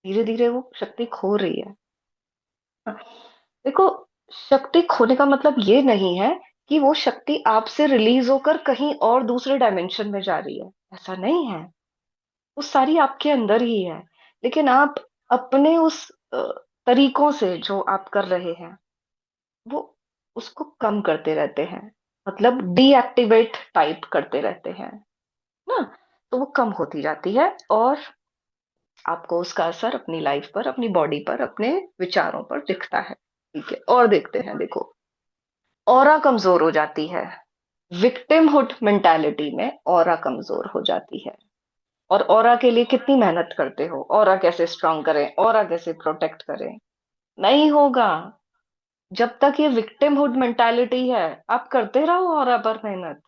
S1: धीरे धीरे वो शक्ति खो रही है। देखो, शक्ति खोने का मतलब ये नहीं है कि वो शक्ति आपसे रिलीज होकर कहीं और दूसरे डायमेंशन में जा रही है, ऐसा नहीं है। वो सारी आपके अंदर ही है, लेकिन आप अपने उस तरीकों से जो आप कर रहे हैं, वो उसको कम करते रहते हैं, मतलब डीएक्टिवेट टाइप करते रहते हैं ना। तो वो कम होती जाती है, और आपको उसका असर अपनी लाइफ पर, अपनी बॉडी पर, अपने विचारों पर दिखता है। ठीक है, और देखते हैं, देखो, ऑरा कमजोर हो जाती है। विक्टिमहुड मेंटालिटी में ऑरा कमजोर हो जाती है। और ऑरा के लिए कितनी मेहनत करते हो, ऑरा कैसे स्ट्रांग करें, ऑरा कैसे प्रोटेक्ट करें, नहीं होगा। जब तक ये विक्टिमहुड मेंटालिटी है, आप करते रहो ऑरा पर मेहनत,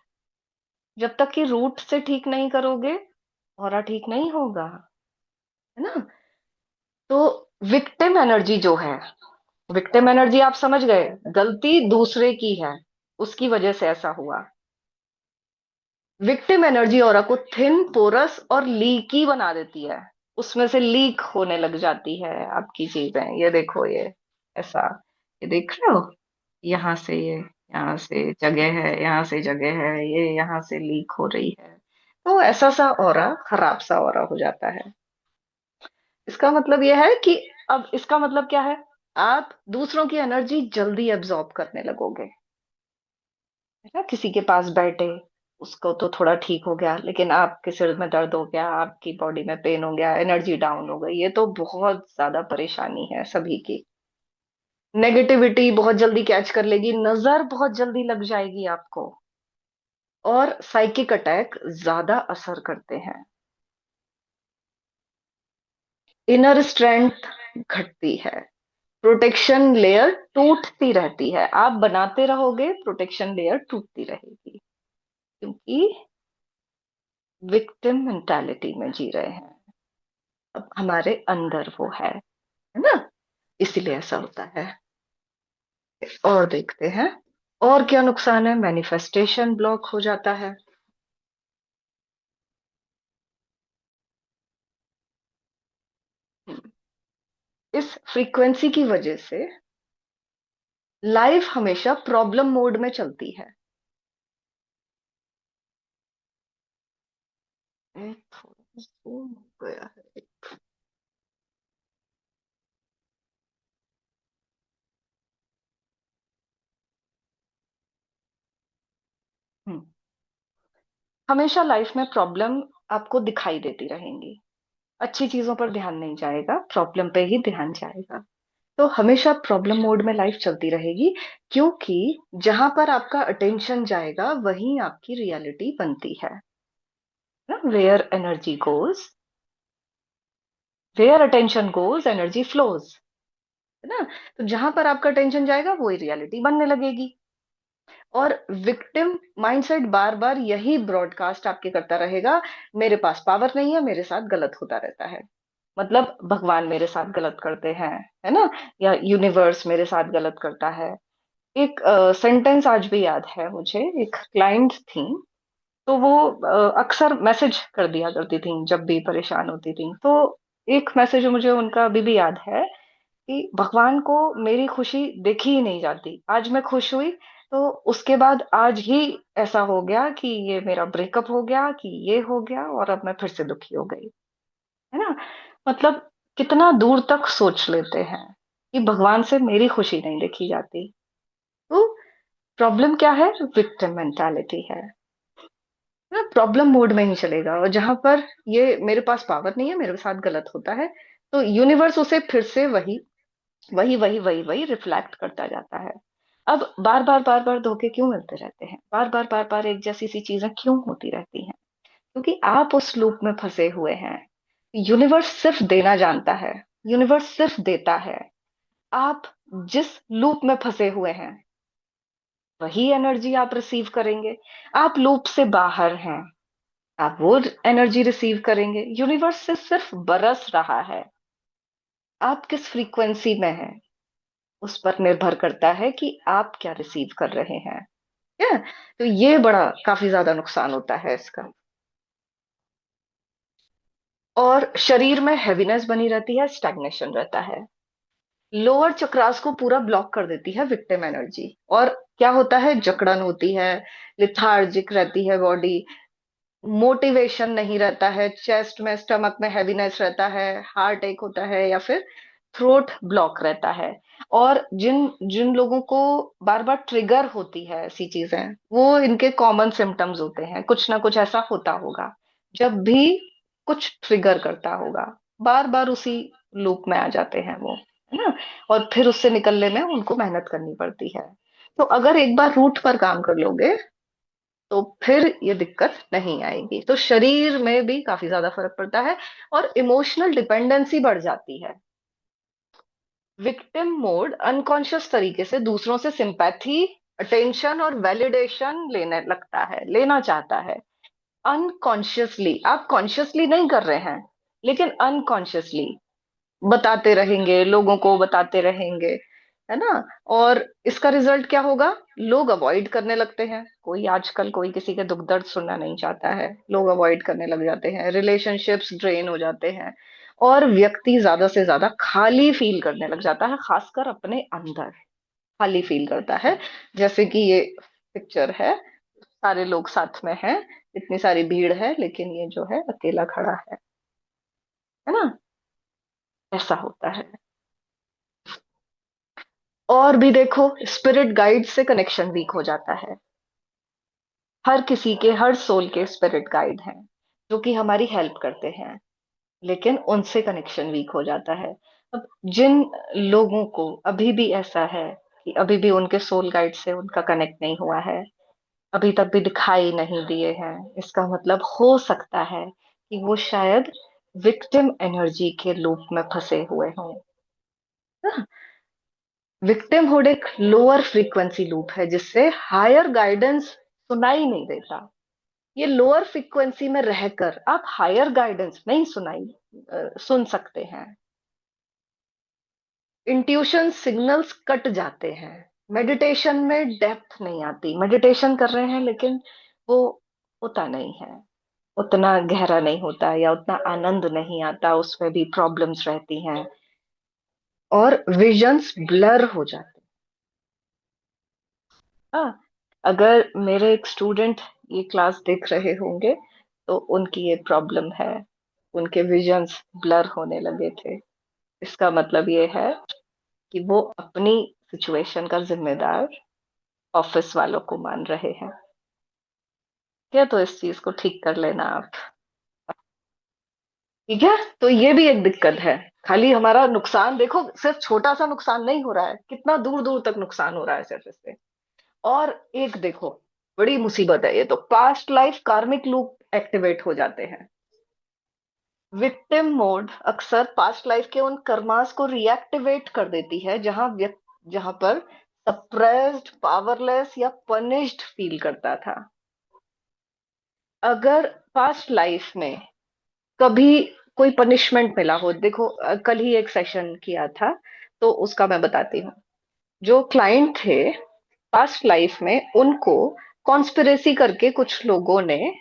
S1: जब तक कि रूट से ठीक नहीं करोगे, ऑरा ठीक नहीं होगा, है ना। तो विक्टिम एनर्जी जो है, विक्टिम एनर्जी आप समझ गए, गलती दूसरे की है, उसकी वजह से ऐसा हुआ। विक्टिम एनर्जी ऑरा को थिन, पोरस और लीकी बना देती है, उसमें से लीक होने लग जाती है आपकी चीजें। ये देखो, ये ऐसा, ये देख रहे हो, यहाँ से ये, यहाँ से जगह है, यहाँ से जगह है, ये यहाँ से लीक हो रही है। तो ऐसा सा ऑरा, खराब सा ऑरा हो जाता है। इसका मतलब यह है कि, अब इसका मतलब क्या है, आप दूसरों की एनर्जी जल्दी एब्जॉर्ब करने लगोगे, है ना। किसी के पास बैठे, उसको तो थोड़ा ठीक हो गया, लेकिन आपके सिर में दर्द हो गया, आपकी बॉडी में पेन हो गया, एनर्जी डाउन हो गई, ये तो बहुत ज्यादा परेशानी है सभी की। नेगेटिविटी बहुत जल्दी कैच कर लेगी, नजर बहुत जल्दी लग जाएगी आपको, और साइकिक अटैक ज्यादा असर करते हैं। इनर स्ट्रेंथ घटती है, प्रोटेक्शन लेयर टूटती रहती है, आप बनाते रहोगे, प्रोटेक्शन लेयर टूटती रहेगी, क्योंकि विक्टिम मेंटालिटी में जी रहे हैं। अब हमारे अंदर वो है ना, इसीलिए ऐसा होता है। और देखते हैं, और क्या नुकसान है, मैनिफेस्टेशन ब्लॉक हो जाता है। इस फ्रीक्वेंसी की वजह से लाइफ हमेशा प्रॉब्लम मोड में चलती है। एक थोड़ा zoom हो गया है। हम्म, हमेशा लाइफ में प्रॉब्लम आपको दिखाई देती रहेंगी। अच्छी चीजों पर ध्यान नहीं जाएगा, प्रॉब्लम पे ही ध्यान जाएगा। तो हमेशा प्रॉब्लम मोड में लाइफ चलती रहेगी, क्योंकि जहां पर आपका अटेंशन जाएगा वहीं आपकी रियलिटी बनती है ना। Where energy goes, where attention goes energy flows, है ना। तो जहां पर आपका अटेंशन जाएगा वही रियलिटी बनने लगेगी। और विक्टिम माइंडसेट बार बार यही ब्रॉडकास्ट आपके करता रहेगा, मेरे पास पावर नहीं है, मेरे साथ गलत होता रहता है। मतलब भगवान मेरे साथ गलत करते हैं, है ना, या यूनिवर्स मेरे साथ गलत करता है। एक सेंटेंस आज भी याद है मुझे, एक क्लाइंट थी, तो वो अक्सर मैसेज कर दिया करती थी जब भी परेशान होती थी। तो एक मैसेज मुझे उनका अभी भी याद है कि भगवान को मेरी खुशी देखी ही नहीं जाती, आज मैं खुश हुई तो उसके बाद आज ही ऐसा हो गया कि ये मेरा ब्रेकअप हो गया, कि ये हो गया, और अब मैं फिर से दुखी हो गई, है ना। मतलब कितना दूर तक सोच लेते हैं कि भगवान से मेरी खुशी नहीं देखी जाती। तो प्रॉब्लम क्या है? विक्टिम मेंटालिटी है ना। प्रॉब्लम मोड में ही चलेगा, और जहां पर ये मेरे पास पावर नहीं है, मेरे साथ गलत होता है, तो यूनिवर्स उसे फिर से वही वही वही वही वही रिफ्लेक्ट करता जाता है। अब बार बार धोखे क्यों मिलते रहते हैं? बार बार एक जैसी सी चीजें क्यों होती रहती हैं? क्योंकि आप उस लूप में फंसे हुए हैं। यूनिवर्स सिर्फ देना जानता है, यूनिवर्स सिर्फ देता है। आप जिस लूप में फंसे हुए हैं वही एनर्जी आप रिसीव करेंगे। आप लूप से बाहर हैं, आप वो एनर्जी रिसीव करेंगे। यूनिवर्स से सिर्फ बरस रहा है, आप किस फ्रीक्वेंसी में हैं उस पर निर्भर करता है कि आप क्या रिसीव कर रहे हैं। क्या? तो ये बड़ा काफी ज्यादा नुकसान होता है इसका। और शरीर में हैवीनेस बनी रहती है, स्टैग्नेशन रहता है। लोअर चक्रास को पूरा ब्लॉक कर देती है विक्टिम एनर्जी। और क्या होता है? जकड़न होती है, लिथार्जिक रहती है बॉडी, मोटिवेशन नहीं रहता है, चेस्ट में स्टमक में हैवीनेस रहता है, हार्ट एक होता है, या फिर थ्रोट ब्लॉक रहता है। और जिन जिन लोगों को बार बार ट्रिगर होती है ऐसी चीजें, वो इनके कॉमन सिम्टम्स होते हैं, कुछ ना कुछ ऐसा होता होगा। जब भी कुछ ट्रिगर करता होगा, बार बार उसी लूप में आ जाते हैं वो, है ना। और फिर उससे निकलने में उनको मेहनत करनी पड़ती है। तो अगर एक बार रूट पर काम कर लोगे तो फिर ये दिक्कत नहीं आएगी। तो शरीर में भी काफी ज्यादा फर्क पड़ता है, और इमोशनल डिपेंडेंसी बढ़ जाती है। विक्टिम मोड अनकॉन्शियस तरीके से दूसरों से सिंपैथी, अटेंशन और वैलिडेशन लेने लगता है, लेना चाहता है। अनकॉन्शियसली, आप कॉन्शियसली नहीं कर रहे हैं, लेकिन अनकॉन्शियसली बताते रहेंगे, लोगों को बताते रहेंगे, है ना। और इसका रिजल्ट क्या होगा? लोग अवॉइड करने लगते हैं, कोई आजकल कोई किसी के दुख दर्द सुनना नहीं चाहता है, लोग अवॉइड करने लग जाते हैं, रिलेशनशिप्स ड्रेन हो जाते हैं, और व्यक्ति ज्यादा से ज्यादा खाली फील करने लग जाता है, खासकर अपने अंदर खाली फील करता है। जैसे कि ये पिक्चर है, सारे लोग साथ में हैं, इतनी सारी भीड़ है, लेकिन ये जो है अकेला खड़ा है ना। ऐसा होता है। और भी देखो, स्पिरिट गाइड से कनेक्शन वीक हो जाता है। हर किसी के, हर सोल के स्पिरिट गाइड हैं जो कि हमारी हेल्प करते हैं, लेकिन उनसे कनेक्शन वीक हो जाता है। अब जिन लोगों को अभी भी ऐसा है कि अभी भी उनके सोल गाइड से उनका कनेक्ट नहीं हुआ है, अभी तक भी दिखाई नहीं दिए हैं, इसका मतलब हो सकता है कि वो शायद विक्टिम एनर्जी के लूप में फंसे हुए हों। विक्टिमहुड एक लोअर फ्रीक्वेंसी लूप है जिससे हायर गाइडेंस सुनाई नहीं देता। ये लोअर फ्रीक्वेंसी में रहकर आप हायर गाइडेंस नहीं सुन सकते हैं। इंट्यूशन सिग्नल्स कट जाते हैं। मेडिटेशन में डेप्थ नहीं आती, मेडिटेशन कर रहे हैं लेकिन वो होता नहीं है, उतना गहरा नहीं होता, या उतना आनंद नहीं आता, उसमें भी प्रॉब्लम्स रहती हैं, और विजन्स ब्लर हो जाते हैं। हाँ, अगर मेरे एक स्टूडेंट ये क्लास देख रहे होंगे तो उनकी ये प्रॉब्लम है, उनके विजन्स ब्लर होने लगे थे। इसका मतलब ये है कि वो अपनी सिचुएशन का जिम्मेदार ऑफिस वालों को मान रहे हैं। क्या? तो इस चीज को ठीक कर लेना आप। ठीक है। तो ये भी एक दिक्कत है। खाली हमारा नुकसान देखो, सिर्फ छोटा सा नुकसान नहीं हो रहा है, कितना दूर दूर तक नुकसान हो रहा है सिर्फ इससे। और एक देखो, बड़ी मुसीबत है ये तो, पास्ट लाइफ कार्मिक लूप एक्टिवेट हो जाते हैं। विक्टिम मोड अक्सर पास्ट लाइफ के उन कर्मास को रिएक्टिवेट कर देती है जहां पर सप्रेस्ड, पावरलेस या पनिश्ड फील करता था। अगर पास्ट लाइफ में कभी कोई पनिशमेंट मिला हो, देखो कल ही एक सेशन किया था, तो उसका मैं बताती हूँ। जो क्लाइंट थे, पास्ट लाइफ में उनको कॉन्स्पिरेसी करके कुछ लोगों ने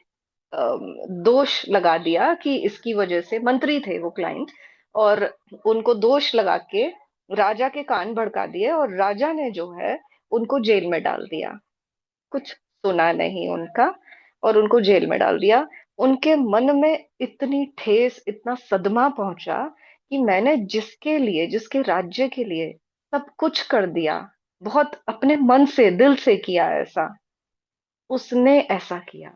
S1: दोष लगा दिया कि इसकी वजह से, मंत्री थे वो क्लाइंट, और उनको दोष लगा के राजा के कान भड़का दिए, और राजा ने जो है उनको जेल में डाल दिया। कुछ सुना नहीं उनका, और उनको जेल में डाल दिया। उनके मन में इतनी ठेस, इतना सदमा पहुंचा कि मैंने जिसके लिए, जिसके राज्य के लिए सब कुछ कर दिया, बहुत अपने मन से, दिल से किया ऐसा, उसने ऐसा किया।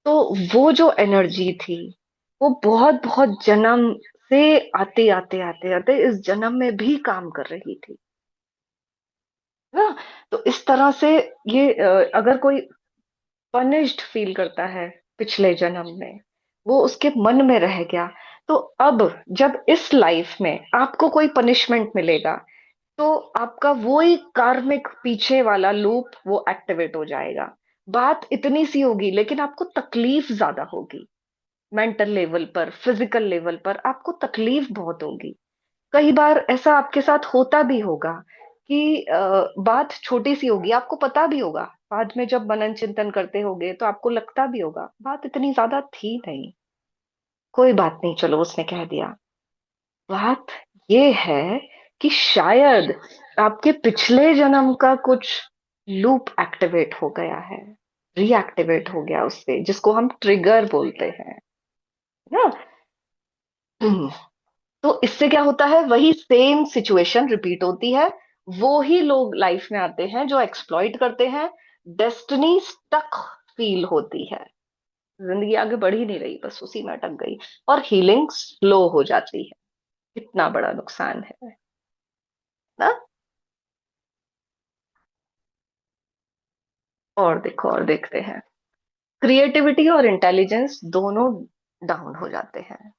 S1: तो वो जो एनर्जी थी, वो बहुत बहुत जन्म से आते आते आते आते इस जन्म में भी काम कर रही थी ना। तो इस तरह से ये अगर कोई पनिश्ड फील करता है पिछले जन्म में, वो उसके मन में रह गया। तो अब जब इस लाइफ में आपको कोई पनिशमेंट मिलेगा, तो आपका वही कार्मिक पीछे वाला लूप वो एक्टिवेट हो जाएगा। बात इतनी सी होगी, लेकिन आपको तकलीफ ज्यादा होगी। मेंटल लेवल पर, फिजिकल लेवल पर आपको तकलीफ बहुत होगी। कई बार ऐसा आपके साथ होता भी होगा कि बात छोटी सी होगी, आपको पता भी होगा, बाद में जब मनन चिंतन करते होगे तो आपको लगता भी होगा बात इतनी ज्यादा थी नहीं, कोई बात नहीं, चलो उसने कह दिया। बात ये है कि शायद आपके पिछले जन्म का कुछ लूप एक्टिवेट हो गया है, रीएक्टिवेट हो गया उससे, जिसको हम ट्रिगर बोलते हैं ना। तो इससे क्या होता है, वही सेम सिचुएशन रिपीट होती है। वो ही लोग लाइफ में आते हैं जो एक्सप्लॉइट करते हैं। डेस्टिनी स्टक फील होती है, जिंदगी आगे बढ़ ही नहीं रही, बस उसी में अटक गई, और हीलिंग स्लो हो जाती है। कितना बड़ा नुकसान है ना। और देखो, और देखते हैं, क्रिएटिविटी और इंटेलिजेंस दोनों डाउन हो जाते हैं।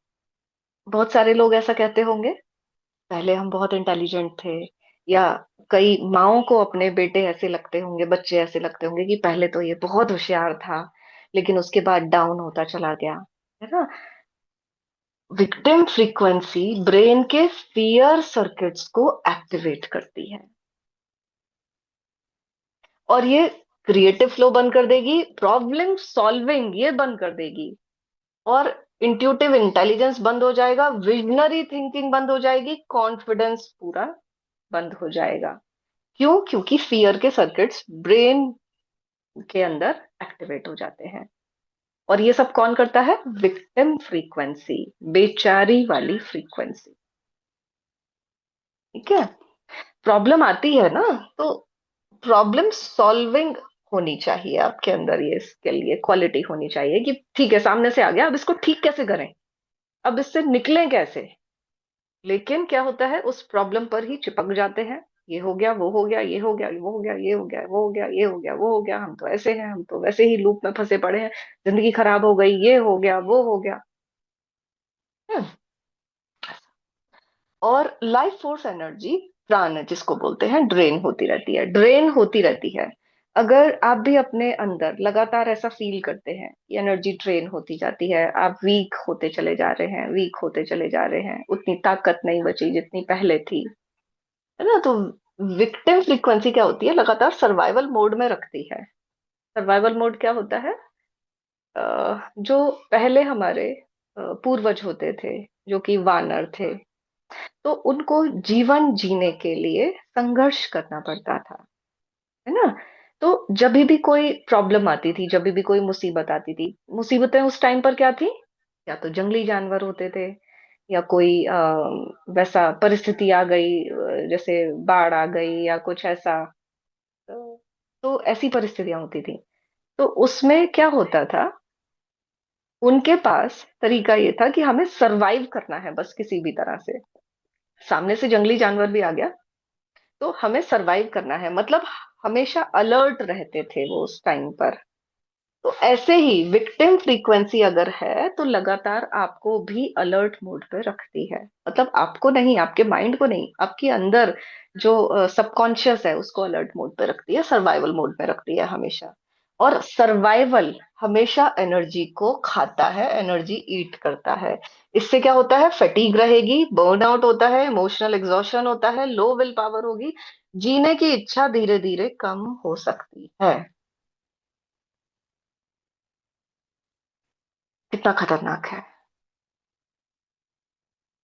S1: बहुत सारे लोग ऐसा कहते होंगे, पहले हम बहुत इंटेलिजेंट थे, या कई माओं को अपने बेटे ऐसे लगते होंगे, बच्चे ऐसे लगते होंगे कि पहले तो ये बहुत होशियार था, लेकिन उसके बाद डाउन होता चला गया, है ना। विक्टिम फ्रीक्वेंसी ब्रेन के फियर सर्किट्स को एक्टिवेट करती है, और ये क्रिएटिव फ्लो बंद कर देगी, प्रॉब्लम सॉल्विंग ये बंद कर देगी, और इंट्यूटिव इंटेलिजेंस बंद हो जाएगा, विजनरी थिंकिंग बंद हो जाएगी, कॉन्फिडेंस पूरा बंद हो जाएगा। क्यों? क्योंकि फियर के सर्किट्स ब्रेन के अंदर एक्टिवेट हो जाते हैं। और ये सब कौन करता है? विक्टिम फ्रीक्वेंसी, बेचारी वाली फ्रीक्वेंसी। ठीक है। प्रॉब्लम आती है ना, तो प्रॉब्लम सॉल्विंग होनी चाहिए आपके अंदर, ये इसके लिए क्वालिटी होनी चाहिए कि ठीक है, सामने से आ गया, अब इसको ठीक कैसे करें, अब इससे निकलें कैसे। लेकिन क्या होता है, उस प्रॉब्लम पर ही चिपक जाते हैं। ये हो गया, वो हो गया, ये हो गया, वो हो गया, ये हो गया, वो हो गया, ये हो गया, वो हो गया, हम तो ऐसे हैं, हम तो वैसे ही लूप में फंसे पड़े हैं, जिंदगी खराब हो गई, ये हो गया, वो हो गया। हम्म। और लाइफ फोर्स एनर्जी, प्राण जिसको बोलते हैं, ड्रेन होती रहती है, ड्रेन होती रहती है। अगर आप भी अपने अंदर लगातार ऐसा फील करते हैं कि एनर्जी ड्रेन होती जाती है, आप वीक होते चले जा रहे हैं, वीक होते चले जा रहे हैं, उतनी ताकत नहीं बची जितनी पहले थी, है ना। तो विक्टिम फ्रीक्वेंसी क्या होती है, लगातार सर्वाइवल मोड में रखती है। सर्वाइवल मोड क्या होता है? जो पहले हमारे पूर्वज होते थे, जो कि वानर थे, तो उनको जीवन जीने के लिए संघर्ष करना पड़ता था, है ना। तो जब भी कोई प्रॉब्लम आती थी, जब भी कोई मुसीबत आती थी, मुसीबतें उस टाइम पर क्या थी? या तो जंगली जानवर होते थे, या कोई वैसा परिस्थिति आ गई, जैसे बाढ़ आ गई या कुछ ऐसा। तो ऐसी परिस्थितियां होती थी। तो उसमें क्या होता था, उनके पास तरीका ये था कि हमें सरवाइव करना है बस किसी भी तरह से। सामने से जंगली जानवर भी आ गया तो हमें सरवाइव करना है, मतलब हमेशा अलर्ट रहते थे वो उस टाइम पर। तो ऐसे ही विक्टिम फ्रीक्वेंसी अगर है तो लगातार आपको भी अलर्ट मोड पे रखती है, मतलब आपको नहीं, आपके माइंड को नहीं, आपके अंदर जो सबकॉन्शियस है उसको अलर्ट मोड पे रखती है, सर्वाइवल मोड पे रखती है हमेशा। और सर्वाइवल हमेशा एनर्जी को खाता है, एनर्जी ईट करता है। इससे क्या होता है, फटीग रहेगी, बर्नआउट होता है, इमोशनल एग्जॉशन होता है, लो विल पावर होगी, जीने की इच्छा धीरे धीरे कम हो सकती है। कितना खतरनाक है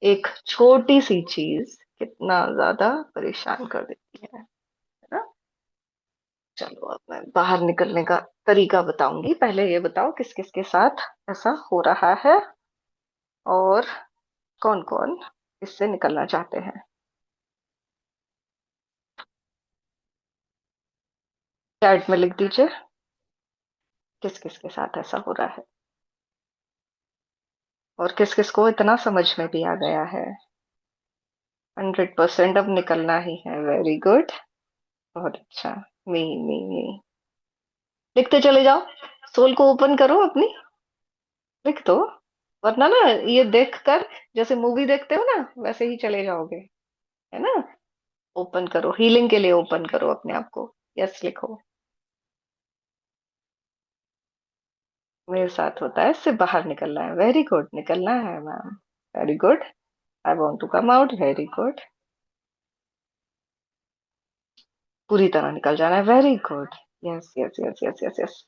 S1: एक छोटी सी चीज, कितना ज्यादा परेशान कर देती है ना। चलो अब मैं बाहर निकलने का तरीका बताऊंगी, पहले ये बताओ किस किस के साथ ऐसा हो रहा है और कौन कौन इससे निकलना चाहते हैं। चैट में लिख दीजिए किस किस के साथ ऐसा हो रहा है और किस किस को इतना समझ में भी आ गया है। 100% अब निकलना ही है, वेरी गुड, बहुत अच्छा। मी लिखते चले जाओ, सोल को ओपन करो अपनी, लिख दो, वरना ना ये देखकर जैसे मूवी देखते हो ना वैसे ही चले जाओगे, है ना। ओपन करो, हीलिंग के लिए ओपन करो अपने आप को। यस लिखो, मेरे साथ होता है, इससे बाहर निकलना है, वेरी गुड, निकलना है ma'am, very good, I want to come out, very good, पूरी तरह निकल जाना है, very good, yes yes yes yes yes yes,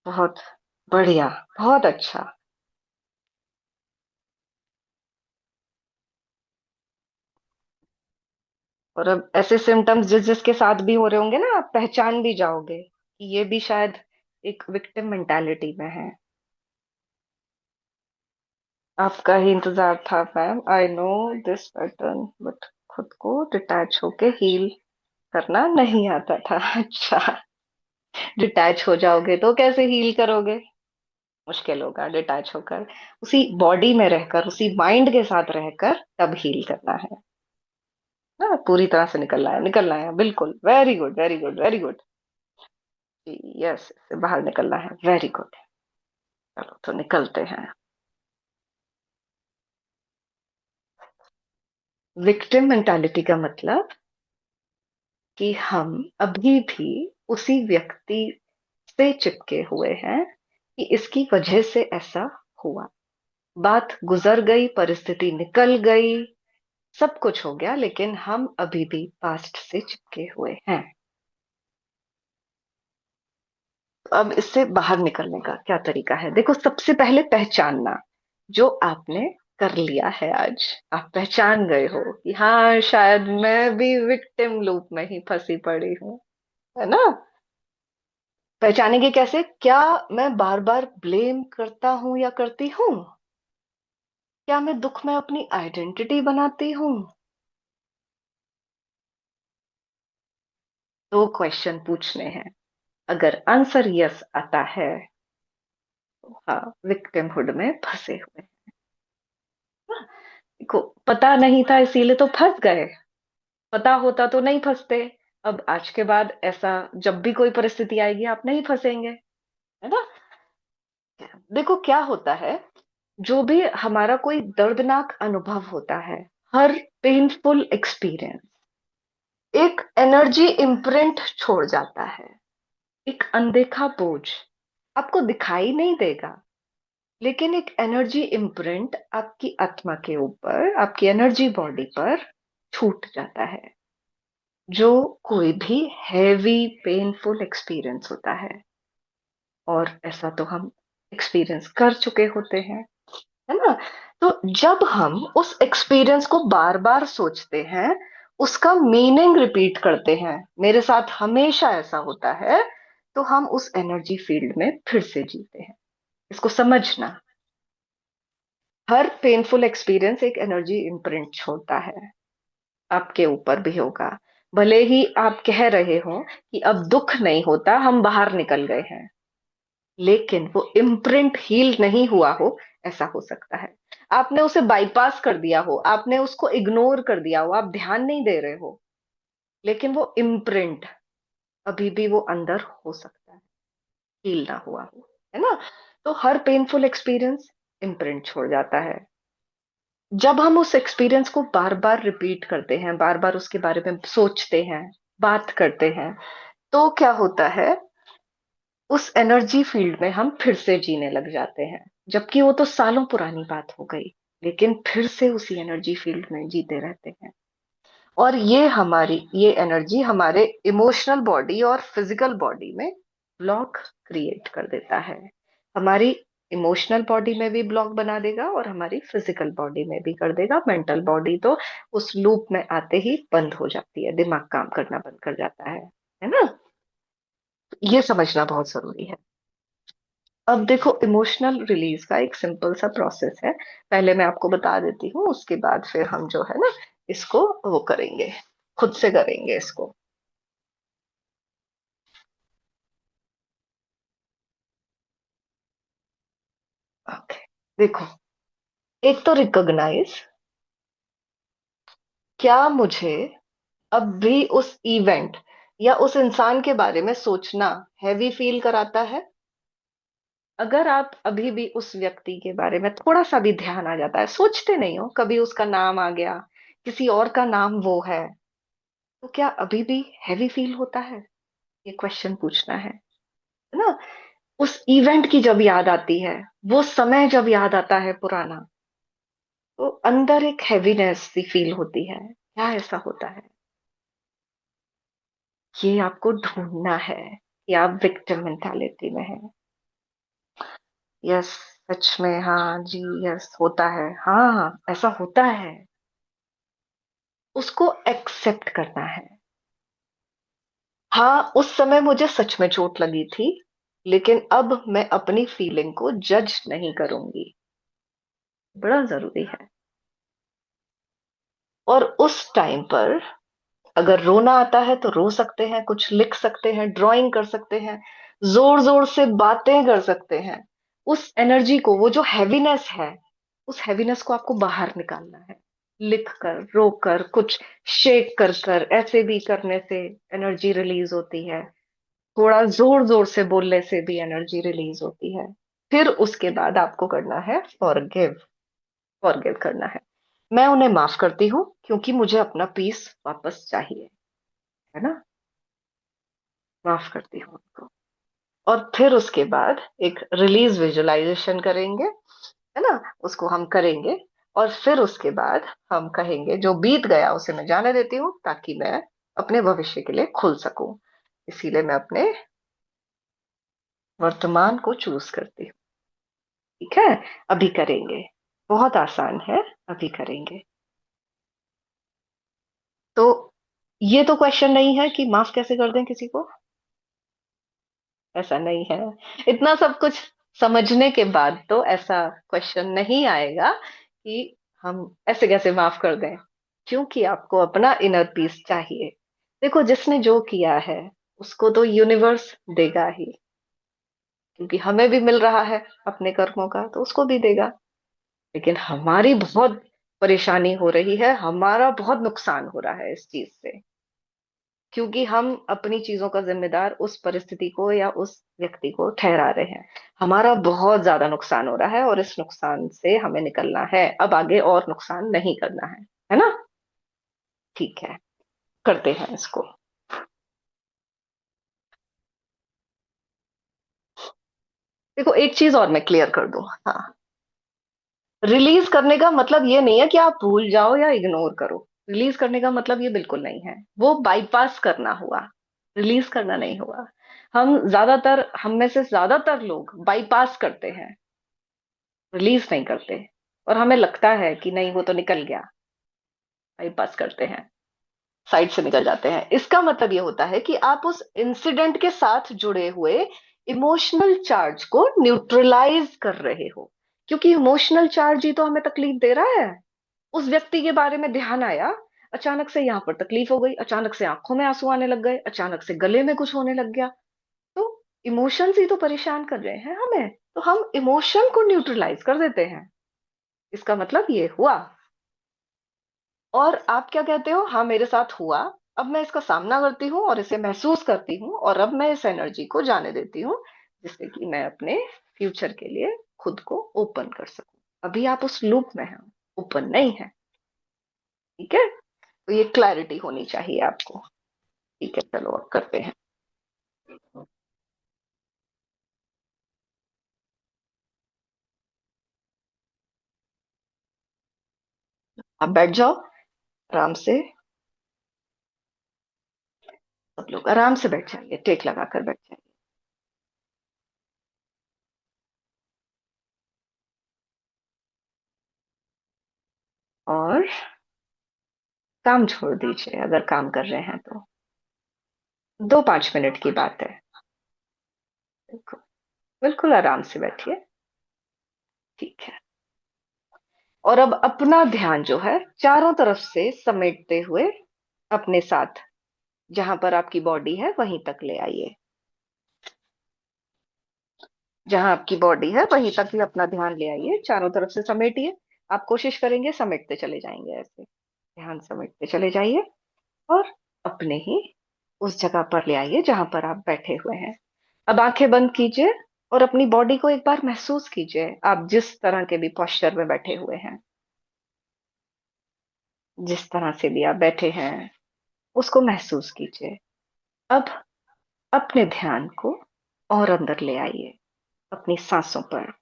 S1: बहुत बढ़िया, बहुत अच्छा। और अब ऐसे सिम्टम्स जिस जिसके साथ भी हो रहे होंगे ना, आप पहचान भी जाओगे कि ये भी शायद एक विक्टिम मेंटालिटी में है। आपका ही इंतजार था ma'am, I know this pattern, but खुद को डिटैच होके हील करना नहीं आता था। अच्छा, डिटैच हो जाओगे तो कैसे हील करोगे, मुश्किल होगा डिटैच होकर, उसी बॉडी में रहकर उसी माइंड के साथ रहकर तब हील करना है ना। पूरी तरह से निकलना है, निकलना है, बिल्कुल, very good very good very good, yes, इससे बाहर निकलना है, वेरी गुड। चलो तो निकलते हैं। विक्टिम मेंटालिटी का मतलब कि हम अभी भी उसी व्यक्ति से चिपके हुए हैं कि इसकी वजह से ऐसा हुआ, बात गुजर गई, परिस्थिति निकल गई, सब कुछ हो गया, लेकिन हम अभी भी पास्ट से चिपके हुए हैं। तो अब इससे बाहर निकलने का क्या तरीका है, देखो, सबसे पहले पहचानना, जो आपने कर लिया है आज, आप पहचान गए हो कि हाँ शायद मैं भी विक्टिम लूप में ही फंसी पड़ी हूँ, है ना। पहचानेंगे कैसे, क्या मैं बार बार ब्लेम करता हूं या करती हूँ, क्या मैं दुख में अपनी आइडेंटिटी बनाती हूँ। दो क्वेश्चन पूछने हैं, अगर आंसर यस आता है तो हाँ विक्टिमहुड में फंसे हुए हैं। देखो, पता नहीं था इसीलिए तो फंस गए, पता होता तो नहीं फंसते। अब आज के बाद ऐसा जब भी कोई परिस्थिति आएगी आप नहीं फंसेंगे, है ना। देखो क्या होता है, जो भी हमारा कोई दर्दनाक अनुभव होता है, हर पेनफुल एक्सपीरियंस एक एनर्जी इम्प्रिंट छोड़ जाता है, एक अनदेखा बोझ, आपको दिखाई नहीं देगा, लेकिन एक एनर्जी इम्प्रिंट आपकी आत्मा के ऊपर, आपकी एनर्जी बॉडी पर छूट जाता है। जो कोई भी हैवी पेनफुल एक्सपीरियंस होता है, और ऐसा तो हम एक्सपीरियंस कर चुके होते हैं, है ना। तो जब हम उस एक्सपीरियंस को बार बार सोचते हैं, उसका मीनिंग रिपीट करते हैं, मेरे साथ हमेशा ऐसा होता है, तो हम उस एनर्जी फील्ड में फिर से जीते हैं। इसको समझना, हर पेनफुल एक्सपीरियंस एक एनर्जी इम्प्रिंट छोड़ता है, आपके ऊपर भी होगा। भले ही आप कह रहे हो कि अब दुख नहीं होता, हम बाहर निकल गए हैं, लेकिन वो इम्प्रिंट हील नहीं हुआ हो, ऐसा हो सकता है। आपने उसे बाईपास कर दिया हो, आपने उसको इग्नोर कर दिया हो, आप ध्यान नहीं दे रहे हो, लेकिन वो इम्प्रिंट अभी भी वो अंदर हो सकता है, हील ना हुआ हो, है ना। तो हर पेनफुल एक्सपीरियंस इम्प्रिंट छोड़ जाता है। जब हम उस एक्सपीरियंस को बार बार रिपीट करते हैं, बार बार उसके बारे में सोचते हैं, बात करते हैं, तो क्या होता है, उस एनर्जी फील्ड में हम फिर से जीने लग जाते हैं। जबकि वो तो सालों पुरानी बात हो गई, लेकिन फिर से उसी एनर्जी फील्ड में जीते रहते हैं। और ये एनर्जी हमारे इमोशनल बॉडी और फिजिकल बॉडी में ब्लॉक क्रिएट कर देता है। हमारी इमोशनल बॉडी में भी ब्लॉक बना देगा और हमारी फिजिकल बॉडी में भी कर देगा। मेंटल बॉडी तो उस लूप में आते ही बंद हो जाती है, दिमाग काम करना बंद कर जाता है ना। ये समझना बहुत जरूरी है। अब देखो, इमोशनल रिलीज का एक सिंपल सा प्रोसेस है, पहले मैं आपको बता देती हूँ, उसके बाद फिर हम जो है ना इसको वो करेंगे, खुद से करेंगे इसको। ओके, देखो, एक तो रिकॉग्नाइज, क्या मुझे अब भी उस इवेंट या उस इंसान के बारे में सोचना हैवी फील कराता है। अगर आप अभी भी उस व्यक्ति के बारे में थोड़ा सा भी ध्यान आ जाता है, सोचते नहीं हो, कभी उसका नाम आ गया, किसी और का नाम वो है, तो क्या अभी भी हैवी फील होता है? ये क्वेश्चन पूछना है ना। उस इवेंट की जब याद आती है, वो समय जब याद आता है पुराना, तो अंदर एक हैवीनेस सी फील होती है। क्या ऐसा होता है? ये आपको ढूंढना है कि आप विक्टिम मेंटालिटी में हैं। यस, सच में, हाँ जी, यस होता है, हाँ ऐसा होता है। उसको एक्सेप्ट करना है। हाँ, उस समय मुझे सच में चोट लगी थी, लेकिन अब मैं अपनी फीलिंग को जज नहीं करूंगी। बड़ा जरूरी है। और उस टाइम पर अगर रोना आता है तो रो सकते हैं, कुछ लिख सकते हैं, ड्राइंग कर सकते हैं, जोर जोर से बातें कर सकते हैं। उस एनर्जी को, वो जो हैवीनेस है, उस हैवीनेस को आपको बाहर निकालना है। लिख कर, रो कर, कुछ शेक कर कर, ऐसे भी करने से एनर्जी रिलीज होती है। थोड़ा जोर जोर से बोलने से भी एनर्जी रिलीज होती है। फिर उसके बाद आपको करना है फॉरगिव। फॉरगिव करना है। मैं उन्हें माफ करती हूँ क्योंकि मुझे अपना पीस वापस चाहिए, है ना। माफ करती हूँ उनको। और फिर उसके बाद एक रिलीज विजुअलाइजेशन करेंगे, है ना, उसको हम करेंगे। और फिर उसके बाद हम कहेंगे जो बीत गया उसे मैं जाने देती हूँ, ताकि मैं अपने भविष्य के लिए खुल सकूं। इसीलिए मैं अपने वर्तमान को चूज करती हूँ। ठीक है, अभी करेंगे। बहुत आसान है, अभी करेंगे। तो ये तो क्वेश्चन नहीं है कि माफ कैसे कर दें किसी को, ऐसा नहीं है। इतना सब कुछ समझने के बाद तो ऐसा क्वेश्चन नहीं आएगा कि हम ऐसे कैसे माफ कर दें, क्योंकि आपको अपना इनर पीस चाहिए। देखो, जिसने जो किया है उसको तो यूनिवर्स देगा ही, क्योंकि हमें भी मिल रहा है अपने कर्मों का, तो उसको भी देगा। लेकिन हमारी बहुत परेशानी हो रही है, हमारा बहुत नुकसान हो रहा है इस चीज से, क्योंकि हम अपनी चीजों का जिम्मेदार उस परिस्थिति को या उस व्यक्ति को ठहरा रहे हैं। हमारा बहुत ज्यादा नुकसान हो रहा है और इस नुकसान से हमें निकलना है, अब आगे और नुकसान नहीं करना है ना। ठीक है, करते हैं इसको। देखो, एक चीज और मैं क्लियर कर दूं, हाँ, रिलीज करने का मतलब ये नहीं है कि आप भूल जाओ या इग्नोर करो। रिलीज करने का मतलब ये बिल्कुल नहीं है, वो बाईपास करना हुआ, रिलीज करना नहीं हुआ। हम में से ज्यादातर लोग बाईपास करते हैं, रिलीज नहीं करते। और हमें लगता है कि नहीं, वो तो निकल गया, बाईपास करते हैं, साइड से निकल जाते हैं। इसका मतलब ये होता है कि आप उस इंसिडेंट के साथ जुड़े हुए इमोशनल चार्ज को न्यूट्रलाइज कर रहे हो, क्योंकि इमोशनल चार्ज ही तो हमें तकलीफ दे रहा है। उस व्यक्ति के बारे में ध्यान आया, अचानक से यहाँ पर तकलीफ हो गई, अचानक से आंखों में आंसू आने लग गए, अचानक से गले में कुछ होने लग गया। तो इमोशंस ही तो परेशान कर रहे हैं हमें, तो हम इमोशन को न्यूट्रलाइज कर देते हैं। इसका मतलब ये हुआ। और आप क्या कहते हो, हाँ मेरे साथ हुआ, अब मैं इसका सामना करती हूँ और इसे महसूस करती हूँ, और अब मैं इस एनर्जी को जाने देती हूँ, जिससे कि मैं अपने फ्यूचर के लिए खुद को ओपन कर सकूं। अभी आप उस लूप में हैं, ओपन नहीं है। ठीक है, तो ये क्लैरिटी होनी चाहिए आपको। ठीक है, चलो अब करते हैं। आप बैठ जाओ आराम से। सब लोग आराम से बैठ जाइए, टेक लगाकर बैठ जाइए। और काम छोड़ दीजिए, अगर काम कर रहे हैं तो। 2-5 मिनट की बात है। बिल्कुल, बिल्कुल आराम से बैठिए। ठीक है। और अब अपना ध्यान जो है चारों तरफ से समेटते हुए अपने साथ, जहां पर आपकी बॉडी है वहीं तक ले आइए। जहां आपकी बॉडी है वहीं तक ही अपना ध्यान ले आइए, चारों तरफ से समेटिए। आप कोशिश करेंगे समेटते चले जाएंगे, ऐसे ध्यान समेटते चले जाइए। और अपने ही उस जगह पर ले आइए जहां पर आप बैठे हुए हैं। अब आंखें बंद कीजिए और अपनी बॉडी को एक बार महसूस कीजिए, आप जिस तरह के भी पोस्चर में बैठे हुए हैं, जिस तरह से भी आप बैठे हैं, उसको महसूस कीजिए। अब अपने ध्यान को और अंदर ले आइए, अपनी सांसों पर।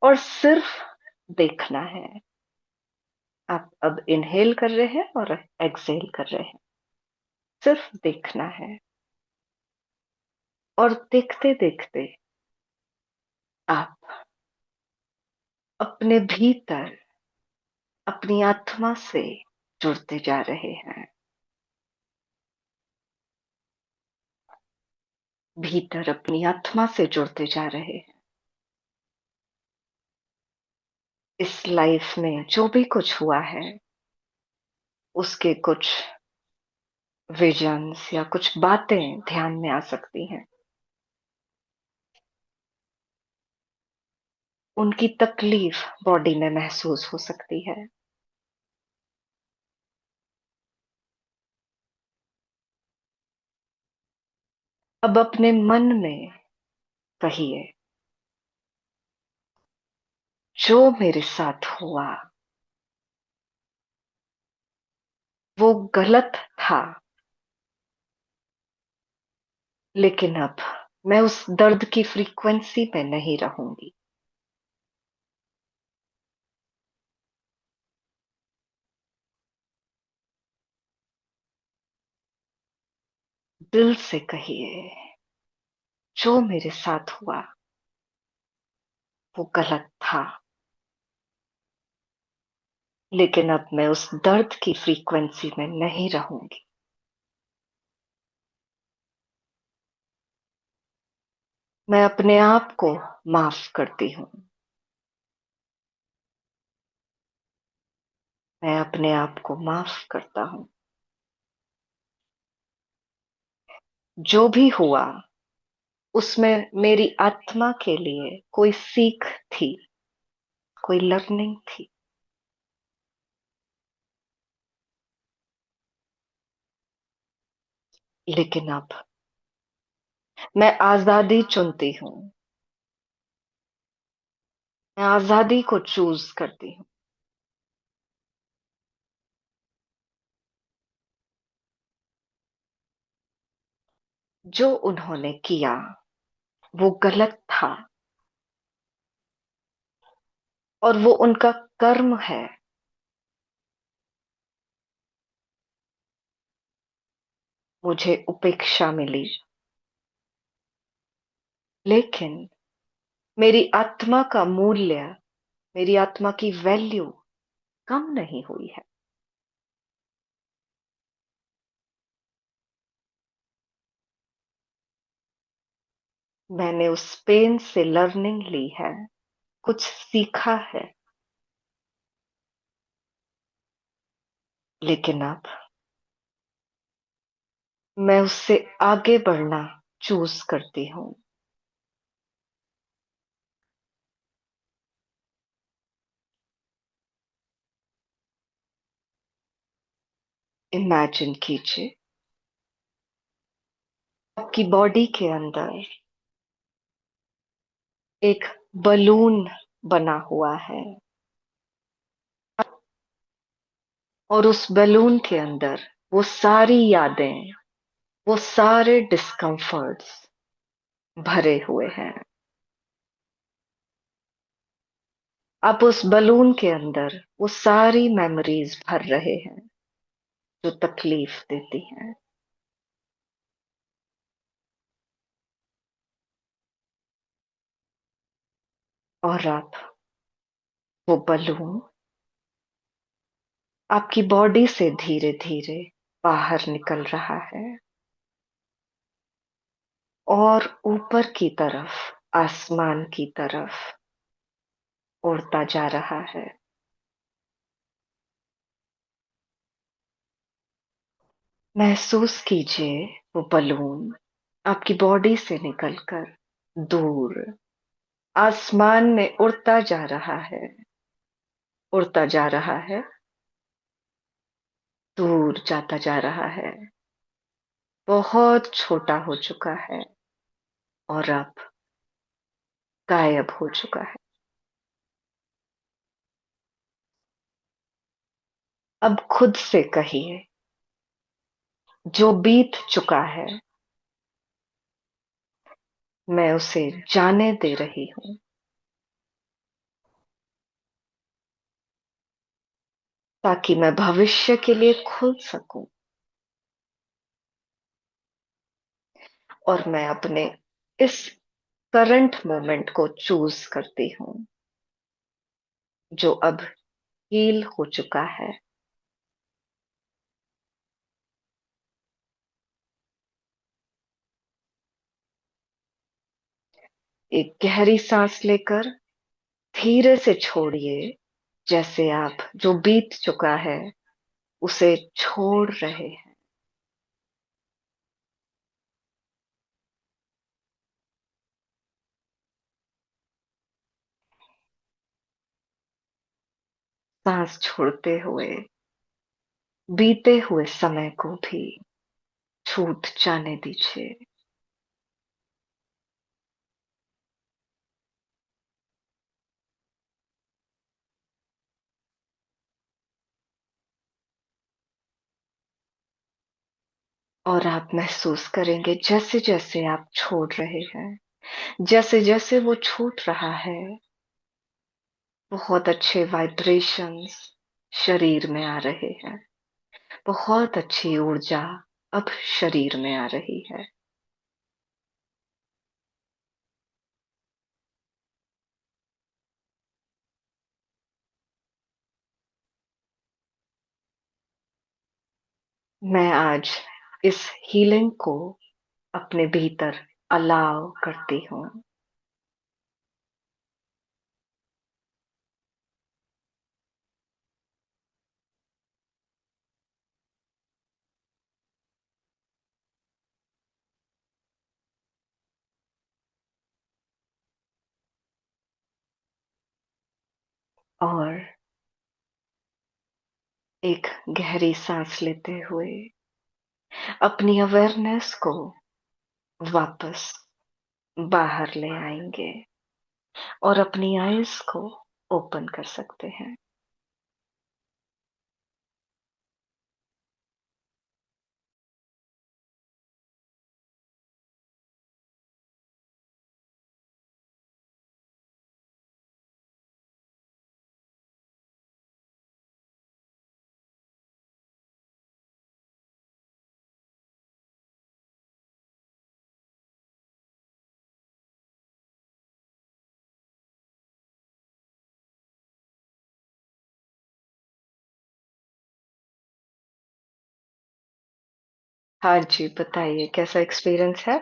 S1: और सिर्फ देखना है। आप अब इनहेल कर रहे हैं और एक्सहेल कर रहे हैं। सिर्फ देखना है। और देखते देखते आप अपने भीतर, अपनी आत्मा से जुड़ते जा रहे हैं। भीतर अपनी आत्मा से जुड़ते जा रहे हैं। इस लाइफ में जो भी कुछ हुआ है, उसके कुछ विजन्स या कुछ बातें ध्यान में आ सकती हैं। उनकी तकलीफ बॉडी में महसूस हो सकती है। अब अपने मन में कहिए, जो मेरे साथ हुआ वो गलत था, लेकिन अब मैं उस दर्द की फ्रीक्वेंसी में नहीं रहूंगी। दिल से कहिए, जो मेरे साथ हुआ वो गलत था, लेकिन अब मैं उस दर्द की फ्रीक्वेंसी में नहीं रहूंगी। मैं अपने आप को माफ करती हूँ। मैं अपने आप को माफ करता हूँ। जो भी हुआ उसमें मेरी आत्मा के लिए कोई सीख थी, कोई लर्निंग थी। लेकिन अब मैं आजादी चुनती हूँ। मैं आजादी को चूज करती हूँ। जो उन्होंने किया वो गलत था, और वो उनका कर्म है। मुझे उपेक्षा मिली, लेकिन मेरी आत्मा का मूल्य, मेरी आत्मा की वैल्यू कम नहीं हुई है। मैंने उस पेन से लर्निंग ली है, कुछ सीखा है। लेकिन अब मैं उससे आगे बढ़ना चूज करती हूँ। इमेजिन कीजिए आपकी बॉडी के अंदर एक बलून बना हुआ है, और उस बलून के अंदर वो सारी यादें, वो सारे डिस्कम्फर्ट्स भरे हुए हैं। आप उस बलून के अंदर वो सारी मेमोरीज भर रहे हैं जो तकलीफ देती हैं। और अब वो बलून आपकी बॉडी से धीरे धीरे बाहर निकल रहा है और ऊपर की तरफ, आसमान की तरफ उड़ता जा रहा है। महसूस कीजिए वो बलून आपकी बॉडी से निकलकर दूर आसमान में उड़ता जा रहा है, उड़ता जा रहा है, दूर जाता जा रहा है, बहुत छोटा हो चुका है और अब गायब हो चुका है। अब खुद से कहिए, जो बीत चुका है मैं उसे जाने दे रही हूँ, ताकि मैं भविष्य के लिए खुल सकूं। और मैं अपने इस करंट मोमेंट को चूज करती हूँ, जो अब हील हो चुका है। एक गहरी सांस लेकर धीरे से छोड़िए, जैसे आप जो बीत चुका है उसे छोड़ रहे हैं। सांस छोड़ते हुए बीते हुए समय को भी छूट जाने दीजिए। और आप महसूस करेंगे जैसे जैसे आप छोड़ रहे हैं, जैसे जैसे वो छूट रहा है, बहुत अच्छे वाइब्रेशंस शरीर में आ रहे हैं, बहुत अच्छी ऊर्जा अब शरीर में आ रही है। मैं आज इस हीलिंग को अपने भीतर अलाव करती हूँ। और एक गहरी सांस लेते हुए अपनी अवेयरनेस को वापस बाहर ले आएंगे और अपनी आईज को ओपन कर सकते हैं। हाँ जी, बताइए कैसा एक्सपीरियंस है?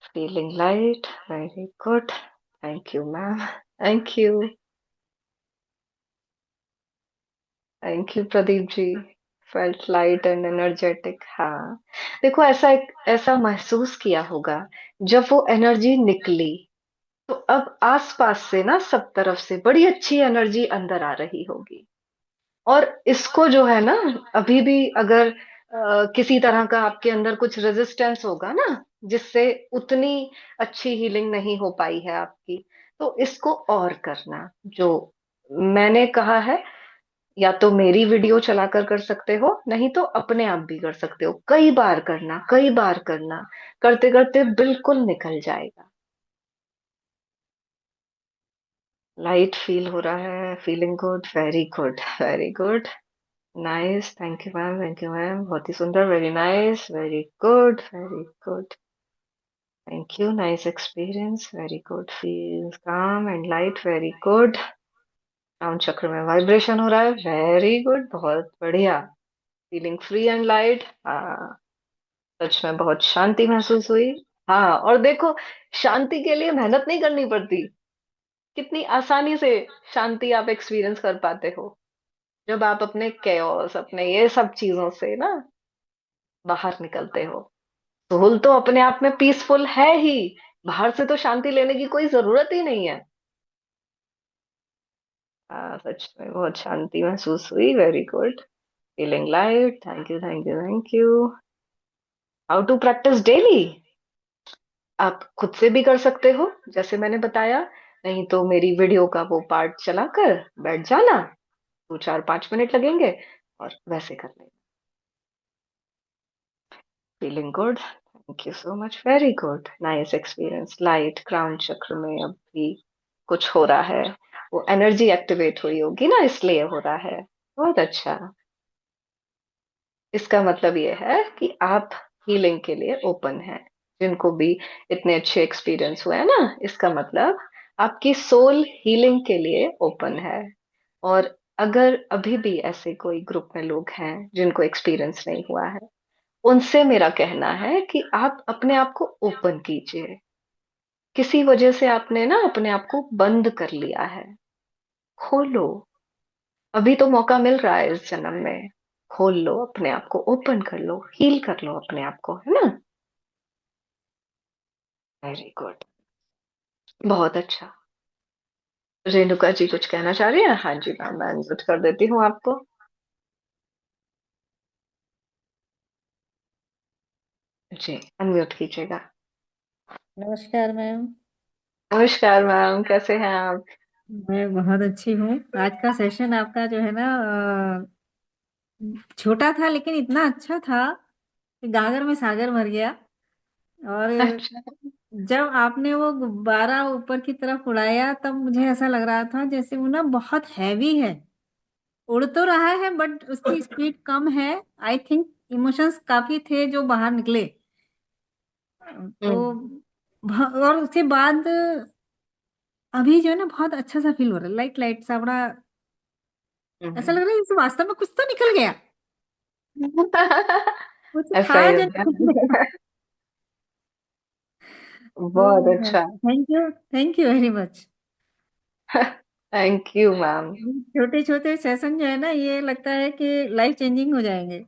S1: Feeling light, very good. Thank you ma'am. Thank you. Thank you Pradeep ji. Felt light and energetic, हाँ। देखो, ऐसा महसूस किया होगा जब वो एनर्जी निकली, तो अब आसपास से ना सब तरफ से बड़ी अच्छी एनर्जी अंदर आ रही होगी। और इसको जो है ना, अभी भी अगर किसी तरह का आपके अंदर कुछ रेजिस्टेंस होगा ना, जिससे उतनी अच्छी हीलिंग नहीं हो पाई है आपकी, तो इसको और करना, जो मैंने कहा है, या तो मेरी वीडियो चलाकर कर सकते हो, नहीं तो अपने आप भी कर सकते हो। कई बार करना, कई बार करना, करते करते बिल्कुल निकल जाएगा। लाइट फील हो रहा है, feeling good, very good, very good. Nice, thank you ma'am, thank you ma'am, बहुत ही सुंदर, very nice, very good, very good. Thank you, nice experience, very good, feel काम and light, very good. Round चक्र में वाइब्रेशन हो रहा है, वेरी गुड, बहुत बढ़िया। फीलिंग फ्री एंड लाइट, हाँ। सच में बहुत शांति महसूस हुई। हाँ, और देखो, शांति के लिए मेहनत नहीं करनी पड़ती। कितनी आसानी से शांति आप एक्सपीरियंस कर पाते हो, जब आप अपने केओस, अपने ये सब चीजों से ना बाहर निकलते हो। सोल तो अपने आप में पीसफुल है ही, बाहर से तो शांति लेने की कोई जरूरत ही नहीं है। सच में बहुत शांति महसूस हुई, very good. Feeling light, thank you, thank you, thank you. How to practise daily? आप खुद से भी कर सकते हो, जैसे मैंने बताया, नहीं तो मेरी वीडियो का वो पार्ट चलाकर बैठ जाना, 2 4 5 मिनट लगेंगे, और वैसे कर लेना। Feeling good, thank you so much, very good, nice experience. Light crown चक्र में अब भी कुछ हो रहा है, वो एनर्जी एक्टिवेट हुई होगी ना, इसलिए हो रहा है। बहुत अच्छा। इसका मतलब ये है कि आप हीलिंग के लिए ओपन हैं। जिनको भी इतने अच्छे एक्सपीरियंस हुए हैं ना, इसका मतलब आपकी सोल हीलिंग के लिए ओपन है। और अगर अभी भी ऐसे कोई ग्रुप में लोग हैं जिनको एक्सपीरियंस नहीं हुआ है, उनसे मेरा कहना है कि आप अपने आप को ओपन कीजिए। किसी वजह से आपने ना अपने आप को बंद कर लिया है, खोलो। अभी तो मौका मिल रहा है इस जन्म में। खोल लो अपने आप को, ओपन कर लो, हील कर लो अपने आप को, है ना। वेरी गुड, बहुत अच्छा। रेणुका जी कुछ कहना चाह रही है? हाँ जी मैम, मैं अनम्यूट कर देती हूँ आपको। जी, अनम्यूट कीजिएगा।
S2: नमस्कार मैम।
S1: नमस्कार मैम, कैसे हैं आप?
S2: मैं बहुत अच्छी हूँ। आज का सेशन आपका जो है ना छोटा था लेकिन इतना अच्छा था कि गागर में सागर भर गया। और
S1: अच्छा।
S2: जब आपने वो गुब्बारा ऊपर की तरफ उड़ाया तब मुझे ऐसा लग रहा था जैसे वो ना बहुत हैवी है। उड़ तो रहा है बट उसकी स्पीड कम है। आई थिंक इमोशंस काफी थे जो बाहर निकले। तो
S1: हम्म।
S2: और उसके बाद अभी जो है ना बहुत अच्छा सा फील हो रहा है, लाइट लाइट सा बड़ा। ऐसा लग
S1: हम्म।
S2: रहा है जैसे वास्तव में कुछ तो निकल गया। कुछ
S1: ऐसा
S2: था
S1: ही
S2: जो
S1: हो
S2: निकल गया।
S1: गया। बहुत
S2: तो
S1: अच्छा।
S2: Thank you very much.
S1: Thank you ma'am.
S2: छोटे छोटे सेशन जो है ना ये लगता है कि लाइफ चेंजिंग हो जाएंगे।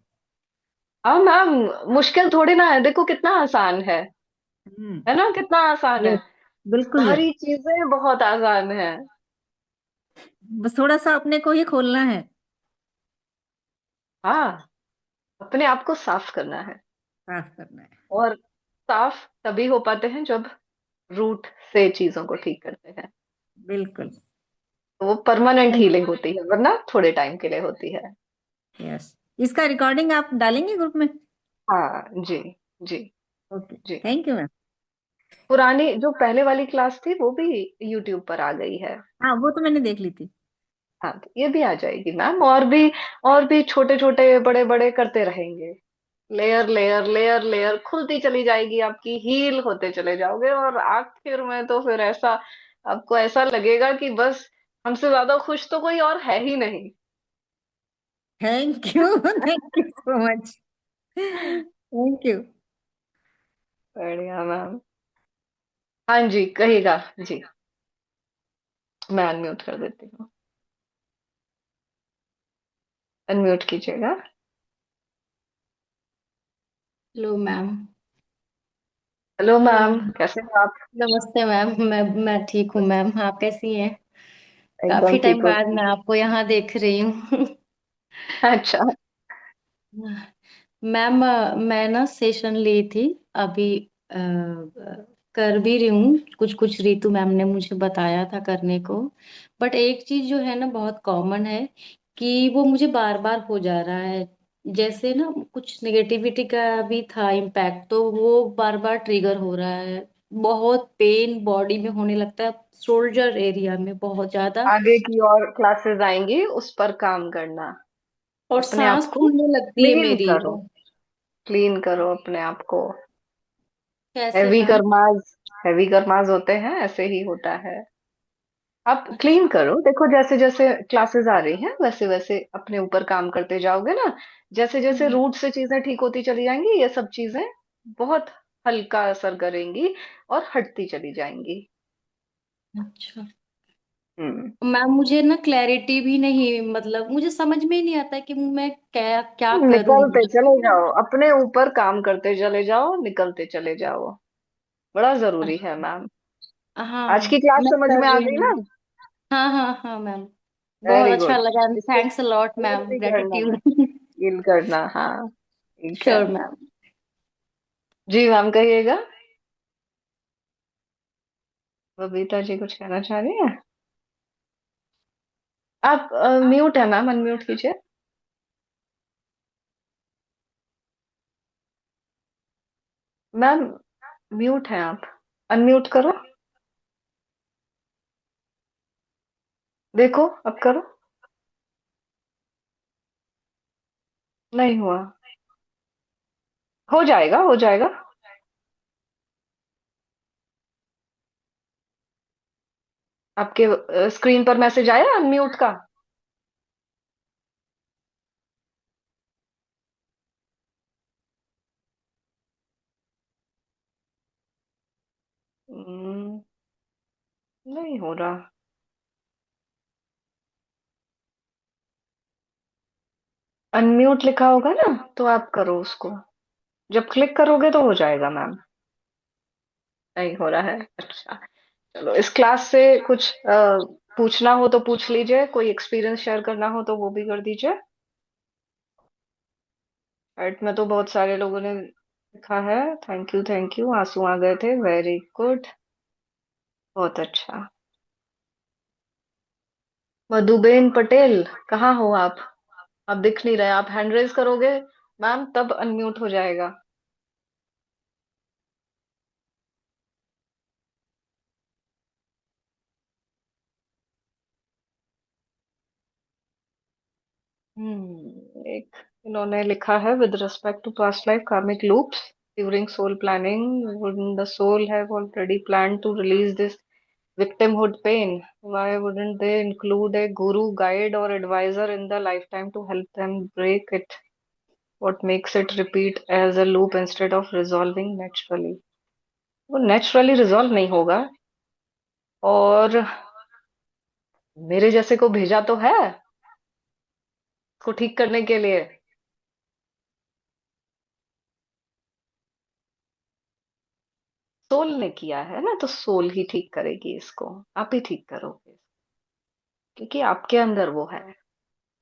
S1: हाँ मैम, मुश्किल थोड़ी ना है, देखो कितना आसान
S2: हम्म।
S1: है ना, कितना आसान है।
S2: यस, बिल्कुल यस।
S1: सारी चीजें बहुत आसान है।
S2: बस थोड़ा सा अपने को ही खोलना है।
S1: हाँ, अपने आप को साफ करना है।
S2: साफ करना है।
S1: और साफ तभी हो पाते हैं जब रूट से चीजों को ठीक करते हैं।
S2: बिल्कुल।
S1: तो वो परमानेंट हीलिंग होती है, वरना थोड़े टाइम के लिए होती है।
S2: यस, इसका रिकॉर्डिंग आप डालेंगे ग्रुप में?
S1: हाँ जी। जी।
S2: ओके,
S1: जी।
S2: Thank you ma'am.
S1: पुरानी जो पहले वाली क्लास थी वो भी यूट्यूब पर आ गई है।
S2: हाँ वो तो मैंने देख ली थी।
S1: हाँ, तो ये भी आ जाएगी मैम, और भी छोटे छोटे बड़े बड़े करते रहेंगे। लेयर लेयर लेयर लेयर खुलती चली जाएगी आपकी, हील होते चले जाओगे, और आखिर में तो फिर ऐसा आपको ऐसा लगेगा कि बस हमसे ज्यादा खुश तो कोई और है ही नहीं।
S2: Thank you thank you so much. Thank you.
S1: बढ़िया मैम। हाँ जी, कहिएगा जी। मैं अनम्यूट कर देती हूँ। अनम्यूट कीजिएगा।
S3: Hello ma'am.
S1: Hello
S3: hello
S1: ma'am,
S3: ma'am.
S1: कैसे हो आप?
S3: नमस्ते मैम। मैं ठीक हूँ मैम, आप कैसी हैं?
S1: एकदम
S3: काफी टाइम
S1: ठीक हो
S3: बाद
S1: तुम?
S3: मैं आपको यहाँ देख रही हूँ।
S1: अच्छा।
S3: मैम, मैं ना सेशन ली थी अभी। कर भी रही हूँ, कुछ कुछ रीतु मैम ने मुझे बताया था करने को। बट एक चीज जो है ना बहुत कॉमन है, कि वो मुझे बार बार हो जा रहा है। जैसे ना कुछ नेगेटिविटी का भी था इम्पैक्ट, तो वो बार बार ट्रिगर हो रहा है। बहुत पेन बॉडी में होने लगता है, शोल्डर एरिया में बहुत ज्यादा।
S1: आगे की और क्लासेस आएंगी, उस पर काम करना।
S3: और
S1: अपने आप
S3: सांस
S1: को
S3: फूलने लगती है
S1: क्लीन
S3: मेरी।
S1: करो। क्लीन करो अपने आप को।
S3: कैसे
S1: हैवी
S3: मैम?
S1: करमाज, हैवी करमाज होते हैं, ऐसे ही होता है। आप क्लीन
S3: अच्छा।
S1: करो, देखो जैसे जैसे क्लासेस आ रही हैं वैसे वैसे अपने ऊपर काम करते जाओगे ना। जैसे जैसे
S3: हम्म।
S1: रूट से चीजें ठीक होती चली जाएंगी, ये सब चीजें बहुत हल्का असर करेंगी और हटती चली जाएंगी।
S3: अच्छा
S1: हम्म।
S3: मैम, मुझे ना क्लैरिटी भी नहीं, मतलब मुझे समझ में ही नहीं आता कि मैं क्या क्या करूं।
S1: निकलते चले जाओ, अपने ऊपर काम करते चले जाओ, निकलते चले जाओ। बड़ा जरूरी है मैम। आज
S3: हाँ,
S1: की क्लास
S3: मैं
S1: समझ
S3: कर
S1: में आ
S3: रही
S1: गई
S3: हूँ।
S1: ना?
S3: हाँ हाँ हाँ मैम, बहुत
S1: वेरी
S3: अच्छा
S1: गुड।
S3: लगा।
S1: इसको
S3: thanks a lot
S1: feel
S3: ma'am,
S1: भी करना,
S3: ग्रेटिट्यूड।
S1: फील करना, हाँ। ठीक है।
S3: Sure ma'am.
S1: जी मैम, कहिएगा। बबीता जी कुछ कहना चाह रही हैं? आप म्यूट है मैम, अनम्यूट कीजिए। मैम, म्यूट है आप, अनम्यूट करो। देखो, अब करो। नहीं हुआ। हो जाएगा, हो जाएगा। आपके स्क्रीन पर मैसेज आया अनम्यूट का? हम्म, नहीं हो रहा। अनम्यूट लिखा होगा ना, तो आप करो उसको। जब क्लिक करोगे तो हो जाएगा मैम। नहीं हो रहा है, अच्छा। चलो, इस क्लास से कुछ पूछना हो तो पूछ लीजिए, कोई एक्सपीरियंस शेयर करना हो तो वो भी कर दीजिए। एड में तो बहुत सारे लोगों ने लिखा है। थैंक यू, थैंक यू, आंसू आ गए थे, वेरी गुड। बहुत अच्छा। मधुबेन पटेल, कहाँ हो आप? आप दिख नहीं रहे, आप हैंड रेज करोगे मैम तब अनम्यूट हो जाएगा। एक इन्होंने लिखा है, with respect to past life karmic loops during soul planning, wouldn't the soul have already planned to release this victimhood pain? Why wouldn't they include a guru, guide, or advisor in the lifetime to help them break it? What makes it repeat as a loop instead of resolving naturally? वो नेचुरली रिजॉल्व नहीं होगा। और मेरे जैसे को भेजा तो है इसको ठीक करने के लिए। सोल ने किया है ना, तो सोल ही ठीक करेगी इसको। आप ही ठीक करोगे, क्योंकि आपके अंदर वो है।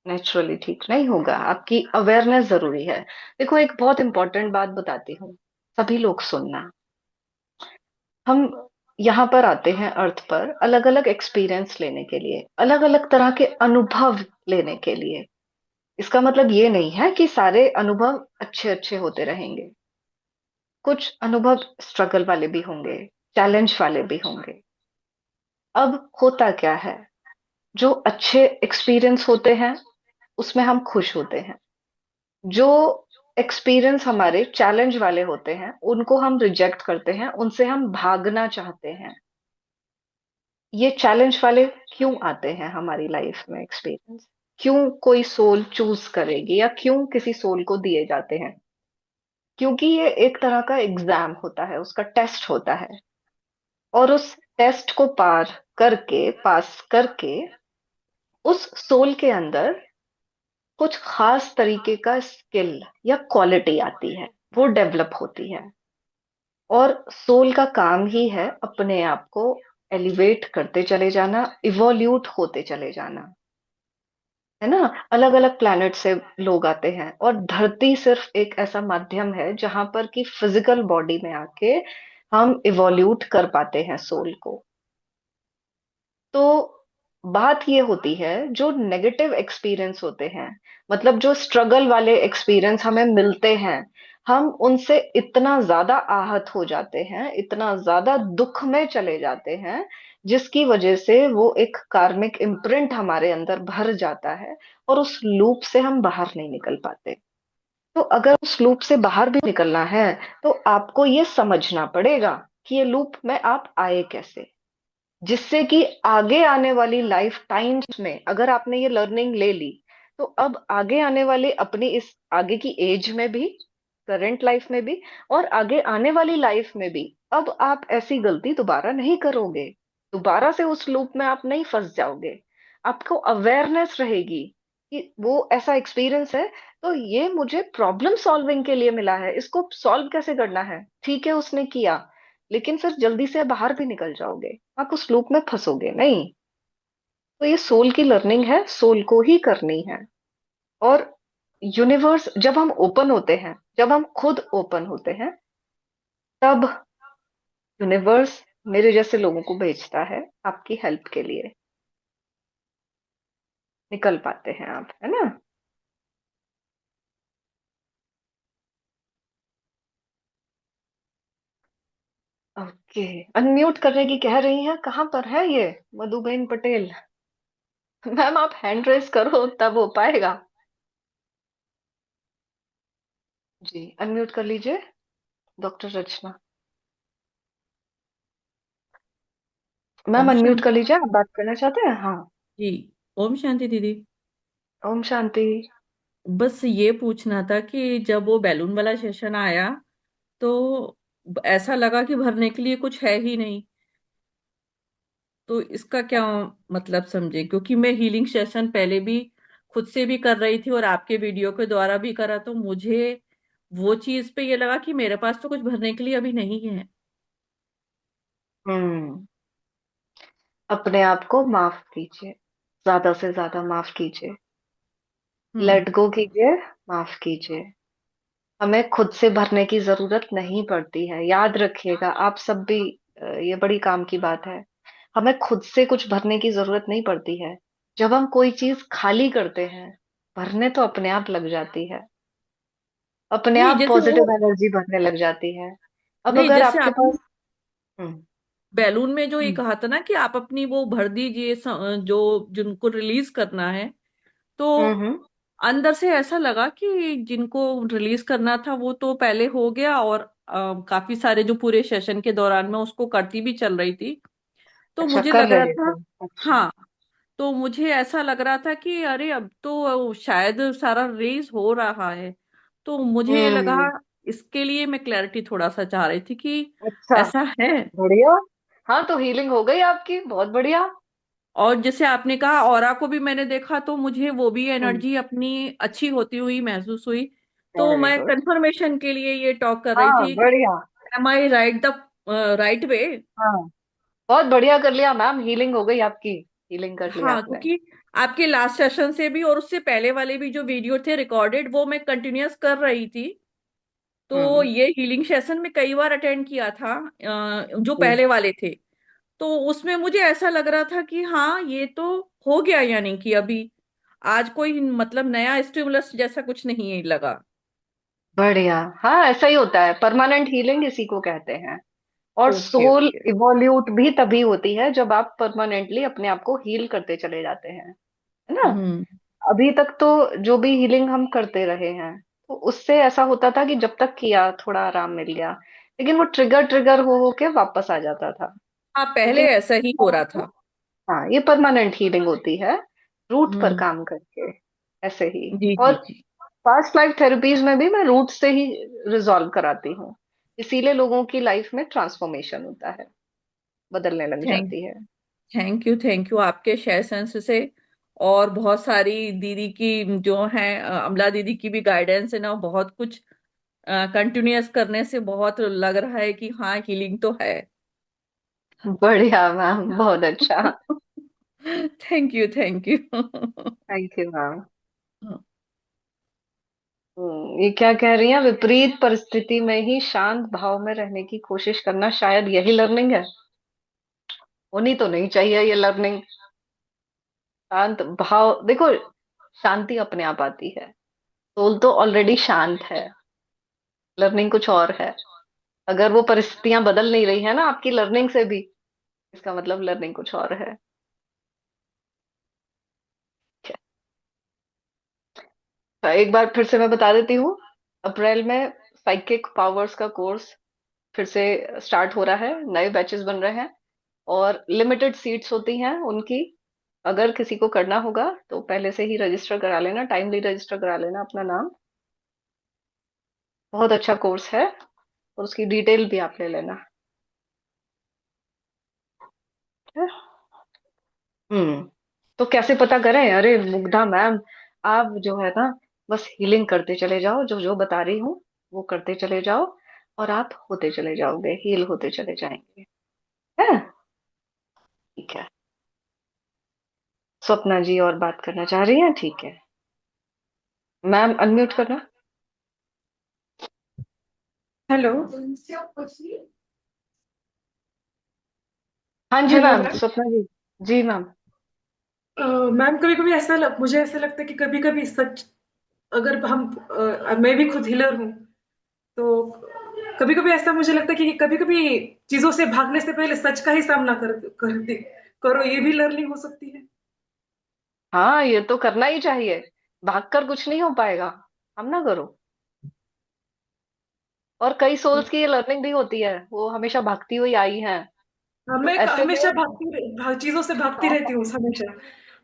S1: नेचुरली ठीक नहीं होगा, आपकी अवेयरनेस जरूरी है। देखो, एक बहुत इंपॉर्टेंट बात बताती हूँ, सभी लोग सुनना। हम यहाँ पर आते हैं अर्थ पर अलग अलग एक्सपीरियंस लेने के लिए, अलग अलग तरह के अनुभव लेने के लिए। इसका मतलब ये नहीं है कि सारे अनुभव अच्छे अच्छे होते रहेंगे। कुछ अनुभव स्ट्रगल वाले भी होंगे, चैलेंज वाले भी होंगे। अब होता क्या है, जो अच्छे एक्सपीरियंस होते हैं उसमें हम खुश होते हैं। जो एक्सपीरियंस हमारे चैलेंज वाले होते हैं उनको हम रिजेक्ट करते हैं, उनसे हम भागना चाहते हैं। ये चैलेंज वाले क्यों आते हैं हमारी लाइफ में एक्सपीरियंस? क्यों कोई सोल चूज करेगी, या क्यों किसी सोल को दिए जाते हैं? क्योंकि ये एक तरह का एग्जाम होता है, उसका टेस्ट होता है। और उस टेस्ट को पास करके उस सोल के अंदर कुछ खास तरीके का स्किल या क्वालिटी आती है। वो डेवलप होती है। और सोल का काम ही है अपने आप को एलिवेट करते चले जाना, इवोल्यूट होते चले जाना, है ना। अलग अलग प्लैनेट से लोग आते हैं, और धरती सिर्फ एक ऐसा माध्यम है जहां पर कि फिजिकल बॉडी में आके हम इवोल्यूट कर पाते हैं सोल को। तो बात ये होती है, जो नेगेटिव एक्सपीरियंस होते हैं, मतलब जो स्ट्रगल वाले एक्सपीरियंस हमें मिलते हैं, हम उनसे इतना ज्यादा आहत हो जाते हैं, इतना ज्यादा दुख में चले जाते हैं, जिसकी वजह से वो एक कार्मिक इम्प्रिंट हमारे अंदर भर जाता है, और उस लूप से हम बाहर नहीं निकल पाते। तो अगर उस लूप से बाहर भी निकलना है, तो आपको ये समझना पड़ेगा कि ये लूप में आप आए कैसे, जिससे कि आगे आने वाली लाइफ टाइम्स में अगर आपने ये लर्निंग ले ली, तो अब आगे आने वाले अपनी इस आगे की एज में भी, करंट लाइफ में भी, और आगे आने वाली लाइफ में भी, अब आप ऐसी गलती दोबारा नहीं करोगे, दोबारा से उस लूप में आप नहीं फंस जाओगे। आपको अवेयरनेस रहेगी कि वो ऐसा एक्सपीरियंस है, तो ये मुझे प्रॉब्लम सॉल्विंग के लिए मिला है, इसको सॉल्व कैसे करना है, ठीक है उसने किया, लेकिन फिर जल्दी से बाहर भी निकल जाओगे, आप उस लूप में फंसोगे नहीं। तो ये सोल की लर्निंग है, सोल को ही करनी है। और यूनिवर्स, जब हम ओपन होते हैं, जब हम खुद ओपन होते हैं, तब यूनिवर्स मेरे जैसे लोगों को भेजता है आपकी हेल्प के लिए। निकल पाते हैं आप, है ना। ओके, अनम्यूट करने की कह रही हैं, कहाँ पर है ये मधुबेन पटेल? मैम आप हैंड रेस करो तब हो पाएगा। जी अनम्यूट कर लीजिए, डॉक्टर रचना। मैम
S4: ओम
S1: अनम्यूट कर
S4: शांति।
S1: लीजिए, आप बात करना चाहते हैं? हाँ।
S4: जी। ओम शांति दीदी।
S1: ओम शांति।
S4: बस ये पूछना था कि जब वो बैलून वाला सेशन आया तो ऐसा लगा कि भरने के लिए कुछ है ही नहीं। तो इसका क्या मतलब समझे, क्योंकि मैं हीलिंग सेशन पहले भी खुद से भी कर रही थी और आपके वीडियो के द्वारा भी करा, तो मुझे वो चीज पे ये लगा कि मेरे पास तो कुछ भरने के लिए अभी नहीं है।
S1: हम्म। अपने आप को माफ कीजिए, ज्यादा से ज्यादा माफ कीजिए,
S4: हम्म।
S1: लेट गो कीजिए, माफ कीजिए। हमें खुद से भरने की जरूरत नहीं पड़ती है, याद रखिएगा आप सब भी। ये बड़ी काम की बात है। हमें खुद से कुछ भरने की जरूरत नहीं पड़ती है। जब हम कोई चीज खाली करते हैं, भरने तो अपने आप लग जाती है, अपने
S4: नहीं
S1: आप
S4: जैसे वो,
S1: पॉजिटिव एनर्जी भरने लग जाती है। अब
S4: नहीं
S1: अगर
S4: जैसे
S1: आपके
S4: आपने
S1: पास। हम्म।
S4: बैलून में जो ये
S1: हम्म।
S4: कहा था ना कि आप अपनी वो भर दीजिए, जो जिनको रिलीज करना है, तो
S1: हम्म।
S4: अंदर से ऐसा लगा कि जिनको रिलीज करना था वो तो पहले हो गया, और काफी सारे जो पूरे सेशन के दौरान मैं उसको करती भी चल रही थी, तो
S1: अच्छा,
S4: मुझे
S1: कर
S4: लग रहा
S1: रहे
S4: था।
S1: थे। अच्छा।
S4: हाँ, तो मुझे ऐसा लग रहा था कि अरे अब तो शायद सारा रिलीज हो रहा है। तो मुझे लगा,
S1: हम्म।
S4: इसके लिए मैं क्लैरिटी थोड़ा सा चाह रही थी कि
S1: अच्छा,
S4: ऐसा है।
S1: बढ़िया। हाँ, तो हीलिंग हो गई आपकी, बहुत बढ़िया।
S4: और जैसे आपने कहा ऑरा को भी मैंने देखा, तो मुझे वो भी
S1: हम्म।
S4: एनर्जी अपनी अच्छी होती हुई महसूस हुई। तो
S1: वेरी
S4: मैं
S1: गुड।
S4: कंफर्मेशन के लिए ये टॉक कर रही
S1: हाँ,
S4: थी कि
S1: बढ़िया।
S4: Am I right the right way.
S1: हाँ, बहुत बढ़िया कर लिया मैम, हीलिंग हो गई आपकी, हीलिंग कर लिया
S4: हाँ,
S1: आपने।
S4: क्योंकि आपके लास्ट सेशन से भी और उससे पहले वाले भी जो वीडियो थे रिकॉर्डेड, वो मैं कंटिन्यूअस कर रही थी। तो
S1: हम्म।
S4: ये हीलिंग सेशन में कई बार अटेंड किया था, जो
S1: जी।
S4: पहले वाले थे। तो उसमें मुझे ऐसा लग रहा था कि हाँ ये तो हो गया, यानी कि अभी आज कोई मतलब नया स्टिमुलस जैसा कुछ नहीं लगा।
S1: बढ़िया। हाँ, ऐसा ही होता है, परमानेंट हीलिंग इसी को कहते हैं। और
S4: ओके
S1: सोल
S4: ओके।
S1: इवोल्यूट भी तभी होती है जब आप परमानेंटली अपने आप को हील करते चले जाते हैं, है ना।
S4: हम्म।
S1: अभी तक तो जो भी हीलिंग हम करते रहे हैं, तो उससे ऐसा होता था कि जब तक किया थोड़ा आराम मिल गया, लेकिन वो ट्रिगर ट्रिगर हो के वापस आ जाता था।
S4: हाँ, पहले
S1: लेकिन
S4: ऐसा ही हो रहा था।
S1: हाँ, ये परमानेंट हीलिंग होती है, रूट पर
S4: हम्म।
S1: काम करके, ऐसे ही।
S4: जी
S1: और
S4: जी जी।
S1: पास्ट लाइफ थेरेपीज में भी मैं रूट से ही रिजॉल्व कराती हूँ, इसीलिए लोगों की लाइफ में ट्रांसफॉर्मेशन होता है, बदलने लग
S4: थैंक
S1: जाती है।
S4: थैंक यू आपके शेयर सेंस से। और बहुत सारी दीदी की जो है, अमला दीदी की भी गाइडेंस है ना, बहुत कुछ कंटिन्यूअस करने से बहुत लग रहा है कि हाँ हीलिंग तो है।
S1: बढ़िया मैम, बहुत अच्छा।
S4: Thank you, thank you.
S1: Thank you ma'am. ये क्या कह रही हैं, विपरीत परिस्थिति में ही शांत भाव में रहने की कोशिश करना, शायद यही लर्निंग है। होनी तो नहीं चाहिए ये लर्निंग। शांत भाव, देखो, शांति अपने आप आती है। सोल तो ऑलरेडी शांत है। लर्निंग कुछ और है। अगर वो परिस्थितियां बदल नहीं रही है ना आपकी लर्निंग से भी, इसका मतलब लर्निंग कुछ और है। तो एक बार फिर से मैं बता देती हूँ। अप्रैल में साइकिक पावर्स का कोर्स फिर से स्टार्ट हो रहा है, नए बैचेस बन रहे हैं, और लिमिटेड सीट्स होती हैं उनकी। अगर किसी को करना होगा तो पहले से ही रजिस्टर करा लेना, टाइमली रजिस्टर करा लेना अपना नाम। बहुत अच्छा कोर्स है, और उसकी डिटेल भी आप ले लेना। ठीक है? हम्म। तो कैसे पता करें? अरे मुग्धा मैम, आप जो है ना, बस हीलिंग करते चले जाओ, जो जो बता रही हूँ वो करते चले जाओ, और आप होते चले जाओगे, हील होते चले जाएंगे। है? ठीक है। स्वप्ना जी और बात करना चाह रही हैं? ठीक है मैम, अनम्यूट करना।
S5: हेलो।
S1: हाँ जी
S5: हेलो
S1: मैम,
S5: मैम।
S1: स्वप्ना जी। जी मैम।
S5: मैम कभी कभी मुझे ऐसा लगता है कि कभी कभी सच, अगर हम मैं भी खुद हीलर हूँ, तो कभी कभी ऐसा मुझे लगता है कि कभी कभी चीजों से भागने से पहले सच का ही सामना करो, ये भी लर्निंग हो सकती है।
S1: हाँ, ये तो करना ही चाहिए। भागकर कुछ नहीं हो पाएगा। हम ना करो। और कई सोल्स की ये लर्निंग भी होती है, वो हमेशा भागती हुई आई हैं। तो
S5: मैं
S1: ऐसे में
S5: हमेशा चीजों से भागती
S1: हाँ,
S5: रहती हूँ हमेशा।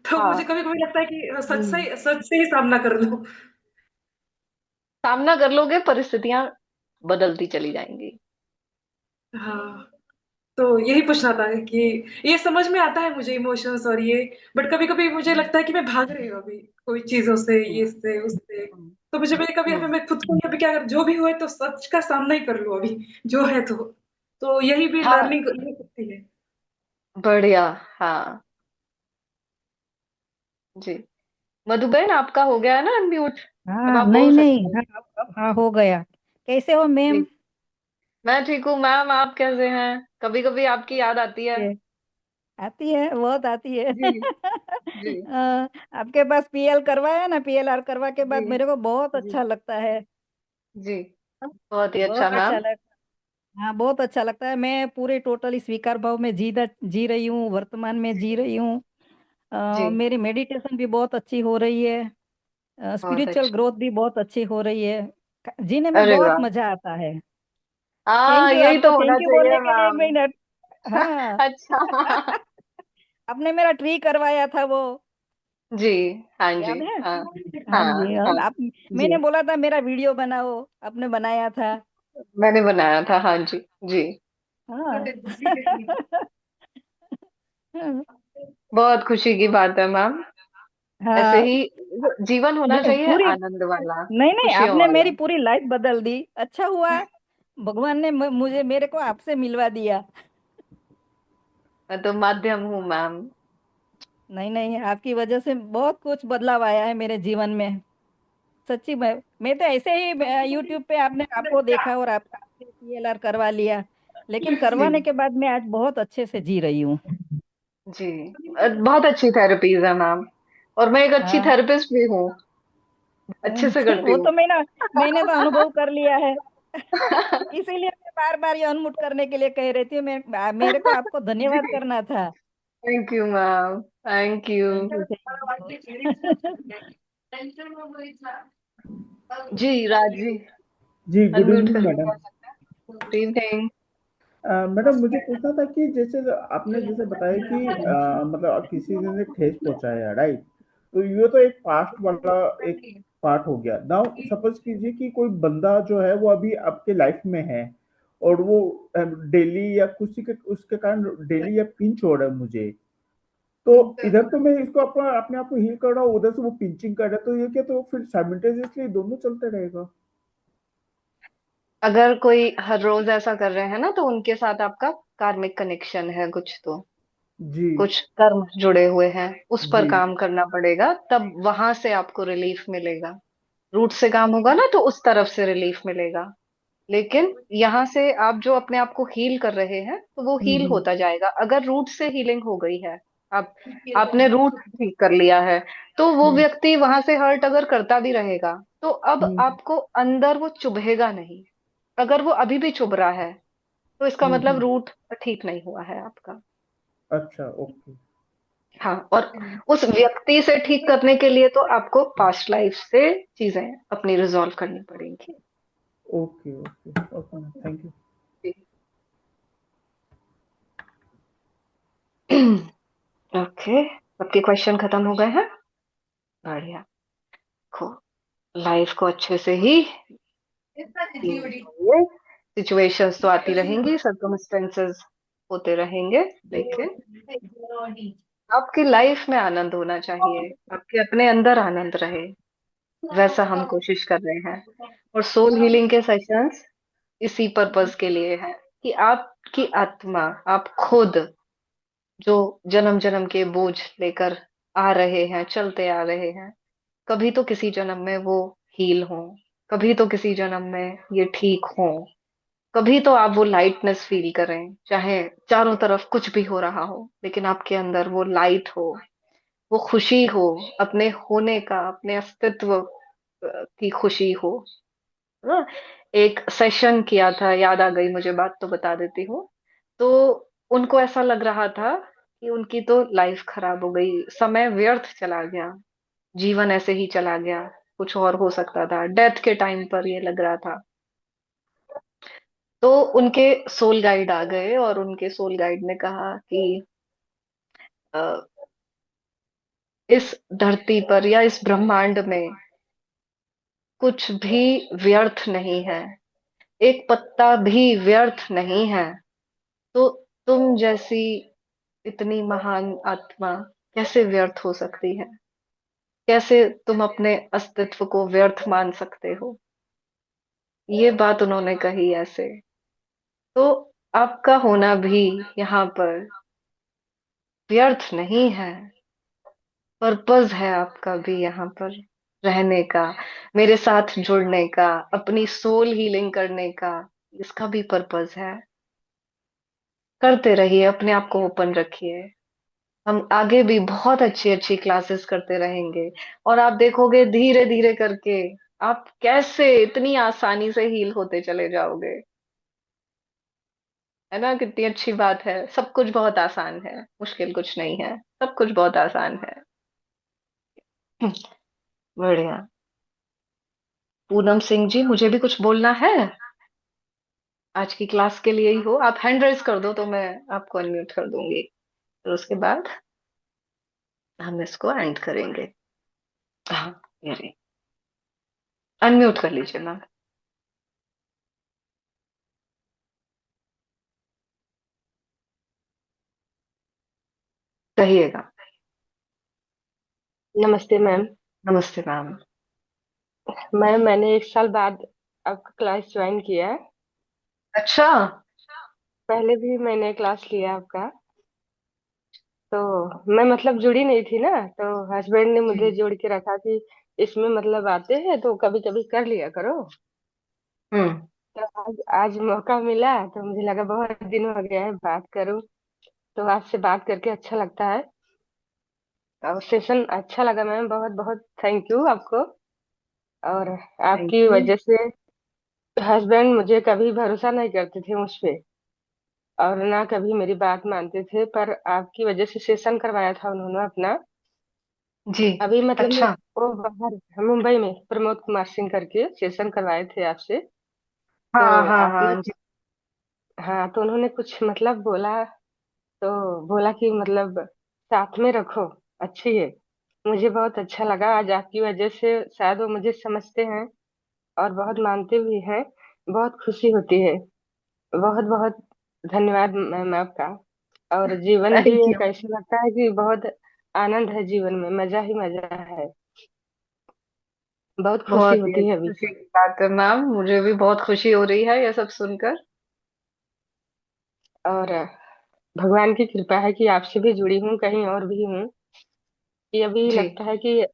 S5: तो मुझे
S1: हाँ।
S5: कभी कभी लगता है कि
S1: हम्म।
S5: सच से ही सामना कर लो।
S1: सामना कर लोगे, परिस्थितियां बदलती चली जाएंगी।
S5: हाँ, तो यही पूछना था कि ये समझ में आता है मुझे इमोशंस और ये, बट कभी कभी मुझे
S1: हम्म,
S5: लगता है कि मैं भाग रही हूँ अभी कोई चीजों से,
S1: हम्म,
S5: ये से उससे।
S1: हम्म,
S5: तो मुझे मैं कभी अभी
S1: हम्म।
S5: मैं खुद को ही अभी क्या जो भी हुए तो सच का सामना ही कर लूं अभी, जो है तो यही भी
S1: हाँ,
S5: लर्निंग हो सकती है।
S1: बढ़िया। हाँ जी। मधुबन, आपका हो गया है ना अनम्यूट? अब
S6: हाँ,
S1: आप
S6: नहीं
S1: बोल
S6: नहीं,
S1: सकते हैं।
S6: हाँ अब हाँ हो गया। कैसे हो मैम?
S1: जी, मैं ठीक हूँ मैम, आप कैसे हैं? कभी कभी आपकी याद आती है।
S6: ये आती है, बहुत आती है।
S1: जी, जी,
S6: आपके पास पीएल करवाया ना, पीएलआर करवा के
S1: जी,
S6: बाद मेरे को बहुत
S1: जी,
S6: अच्छा लगता है।
S1: जी। बहुत ही अच्छा
S6: बहुत अच्छा
S1: मैम।
S6: लगता। हाँ, बहुत अच्छा लगता है। मैं पूरे टोटली स्वीकार भाव में जी रही हूँ, वर्तमान में जी रही हूँ।
S1: जी,
S6: मेरी मेडिटेशन भी बहुत अच्छी हो रही है।
S1: बहुत
S6: स्पिरिचुअल
S1: अच्छा।
S6: ग्रोथ भी बहुत अच्छी हो रही है। जीने में
S1: अरे
S6: बहुत
S1: वाह।
S6: मजा आता है।
S1: हाँ,
S6: थैंक यू,
S1: यही
S6: आपको
S1: तो होना
S6: थैंक यू
S1: चाहिए
S6: बोलने के लिए एक
S1: मैम।
S6: मिनट। हाँ।
S1: अच्छा।
S6: आपने मेरा ट्री करवाया था वो,
S1: जी, हाँ जी,
S6: याद है?
S1: हाँ,
S6: हाँ
S1: हाँ,
S6: जी,
S1: हाँ।
S6: और आप,
S1: जी,
S6: मैंने बोला था मेरा वीडियो बनाओ, आपने बनाया था।
S1: मैंने बनाया था, हाँ जी। जी।
S6: हाँ।
S1: बहुत खुशी की बात है मैम। ऐसे
S6: हाँ,
S1: ही जीवन होना चाहिए,
S6: पूरी,
S1: आनंद वाला,
S6: नहीं नहीं,
S1: खुशियों
S6: आपने मेरी
S1: वाला।
S6: पूरी लाइफ बदल दी। अच्छा हुआ भगवान ने मुझे, मेरे को आपसे मिलवा दिया।
S1: मैं तो माध्यम हूँ मैम।
S6: नहीं नहीं, आपकी वजह से बहुत कुछ बदलाव आया है मेरे जीवन में। सच्ची में, मैं तो ऐसे ही यूट्यूब पे आपने आपको देखा और आपका पीएलआर करवा लिया, लेकिन
S1: जी,
S6: करवाने के बाद मैं आज बहुत अच्छे से जी रही हूँ।
S1: जी। बहुत अच्छी थेरेपीज है मैम, और मैं एक अच्छी
S6: हाँ।
S1: थेरेपिस्ट भी हूँ। अच्छे से करती
S6: वो
S1: हूँ।
S6: तो मैंने तो अनुभव कर लिया है। इसीलिए मैं बार बार ये अनम्यूट करने के लिए कह रही थी। मेरे को आपको धन्यवाद
S1: जी,
S6: करना था।
S1: Thank you ma'am, thank you.
S6: Thank you, thank you.
S1: जी, राज जी,
S7: जी, गुड
S1: अनम्यूट
S7: इवनिंग
S1: करके
S7: मैडम।
S1: बोल सकते हैं। Good evening.
S7: मैडम मुझे पूछना था कि जैसे आपने जैसे बताया कि मतलब किसी ने ठेस पहुंचाया, राइट? तो ये तो एक पास्ट वाला एक पार्ट हो गया। नाउ सपोज कीजिए कि कोई बंदा जो है वो अभी आपके लाइफ में है, और वो डेली या किसी के उसके कारण डेली या पिंच हो रहा है मुझे। तो इधर तो मैं इसको अपना अपने आप को हील कर रहा हूँ, उधर से वो पिंचिंग कर रहा है, तो ये क्या, तो फिर साइमल्टेनियसली दोनों चलते रहेगा?
S1: अगर कोई हर रोज ऐसा कर रहे हैं ना, तो उनके साथ आपका कार्मिक कनेक्शन है कुछ, तो
S7: जी
S1: कुछ कर्म जुड़े हुए हैं, उस पर
S7: जी।
S1: काम करना पड़ेगा, तब वहां से आपको रिलीफ मिलेगा। रूट से काम होगा ना, तो उस तरफ से रिलीफ मिलेगा। लेकिन यहाँ से आप जो अपने आप को हील कर रहे हैं, तो वो हील
S7: हम्म।
S1: होता जाएगा। अगर रूट से हीलिंग हो गई है, आप आपने रूट ठीक कर लिया है, तो वो
S7: हम्म।
S1: व्यक्ति वहां से हर्ट अगर करता भी रहेगा, तो अब
S7: हम्म।
S1: आपको अंदर वो चुभेगा नहीं। अगर वो अभी भी चुभ रहा है, तो इसका मतलब
S7: हम्म।
S1: रूट ठीक नहीं हुआ है आपका।
S7: अच्छा, ओके।
S1: हाँ, और उस व्यक्ति से ठीक करने के लिए तो आपको पास्ट लाइफ से चीजें अपनी रिजॉल्व करनी पड़ेंगी।
S7: Okay okay okay ma'am, thank you.
S1: Okay, आपके क्वेश्चन खत्म हो गए हैं? बढ़िया। खो लाइफ को अच्छे से ही जीना चाहिए। सिचुएशंस तो आती रहेंगी, सर्कमस्टेंसेस होते रहेंगे, लेकिन आपकी लाइफ में आनंद होना चाहिए, आपके अपने अंदर आनंद रहे। वैसा हम कोशिश कर रहे हैं। और सोल हीलिंग के सेशंस इसी पर्पस के लिए है, कि आपकी आत्मा, आप खुद जो जन्म जन्म के बोझ लेकर आ रहे हैं, चलते आ रहे हैं, कभी तो किसी जन्म में वो हील हो, कभी तो किसी जन्म में ये ठीक हो, कभी तो आप वो लाइटनेस फील करें, चाहे चारों तरफ कुछ भी हो रहा हो, लेकिन आपके अंदर वो लाइट हो, वो खुशी हो, अपने होने का, अपने अस्तित्व की खुशी हो। हाँ, एक सेशन किया था, याद आ गई मुझे बात, तो बता देती हूँ। तो उनको ऐसा लग रहा था कि उनकी तो लाइफ खराब हो गई, समय व्यर्थ चला गया, जीवन ऐसे ही चला गया, कुछ और हो सकता था, डेथ के टाइम पर ये लग रहा था। तो उनके सोल गाइड आ गए, और उनके सोल गाइड ने कहा कि अ, इस धरती पर या इस ब्रह्मांड में कुछ भी व्यर्थ नहीं है, एक पत्ता भी व्यर्थ नहीं है। तो तुम जैसी इतनी महान आत्मा कैसे व्यर्थ हो सकती है? कैसे तुम अपने अस्तित्व को व्यर्थ मान सकते हो? ये बात उन्होंने कही ऐसे। तो आपका होना भी यहाँ पर व्यर्थ नहीं है, पर्पस है आपका भी यहाँ पर रहने का, मेरे साथ जुड़ने का, अपनी सोल हीलिंग करने का, इसका भी पर्पस है। करते रहिए, अपने आप को ओपन रखिए। हम आगे भी बहुत अच्छी अच्छी क्लासेस करते रहेंगे, और आप देखोगे धीरे धीरे करके आप कैसे इतनी आसानी से हील होते चले जाओगे। है ना, कितनी अच्छी बात है। सब कुछ बहुत आसान है, मुश्किल कुछ नहीं है, सब कुछ बहुत आसान है। बढ़िया। पूनम सिंह जी, मुझे भी कुछ बोलना है? आज की क्लास के लिए ही हो, आप हैंड रेज कर दो तो मैं आपको अनम्यूट कर दूंगी, फिर उसके बाद हम इसको एंड करेंगे। हाँ, ये रही, अनम्यूट कर लीजिए मैम। कहिएगा।
S8: नमस्ते मैम।
S1: नमस्ते मैम।
S8: मैम मैंने 1 साल बाद आपका क्लास ज्वाइन किया है।
S1: अच्छा।
S8: पहले भी मैंने क्लास लिया आपका, तो मैं मतलब जुड़ी नहीं थी ना, तो हस्बैंड ने मुझे
S1: जी।
S8: जोड़ के रखा कि इसमें मतलब आते हैं तो कभी कभी कर लिया करो।
S1: हम्म।
S8: तो आज मौका मिला, तो मुझे लगा बहुत दिन हो गया है बात करूं, तो आपसे बात करके अच्छा लगता है। और सेशन अच्छा लगा मैम, बहुत बहुत थैंक यू आपको। और
S1: थैंक
S8: आपकी
S1: यू।
S8: वजह से हस्बैंड मुझे कभी भरोसा नहीं करते थे मुझ पे, और ना कभी मेरी बात मानते थे, पर आपकी वजह से सेशन करवाया था उन्होंने अपना।
S1: जी।
S8: अभी मतलब
S1: अच्छा।
S8: वो बाहर मुंबई में प्रमोद कुमार सिंह करके सेशन करवाए थे आपसे। तो
S1: हाँ हाँ
S8: आपने,
S1: हाँ जी।
S8: हाँ तो उन्होंने कुछ मतलब बोला, तो बोला कि मतलब साथ में रखो, अच्छी है। मुझे बहुत अच्छा लगा आज आपकी वजह से, शायद वो मुझे समझते हैं और बहुत मानते भी हैं। बहुत खुशी होती है। बहुत बहुत धन्यवाद मैम आपका। और जीवन भी
S1: थैंक यू।
S8: एक ऐसा लगता है कि बहुत आनंद है जीवन में, मजा ही मजा है। बहुत खुशी
S1: बहुत ही
S8: होती है अभी।
S1: खुशी की बात है मैम, मुझे भी बहुत खुशी हो रही है ये सब सुनकर।
S8: और भगवान की कृपा है कि आपसे भी जुड़ी हूँ, कहीं और भी हूँ, कि अभी
S1: जी।
S8: लगता है कि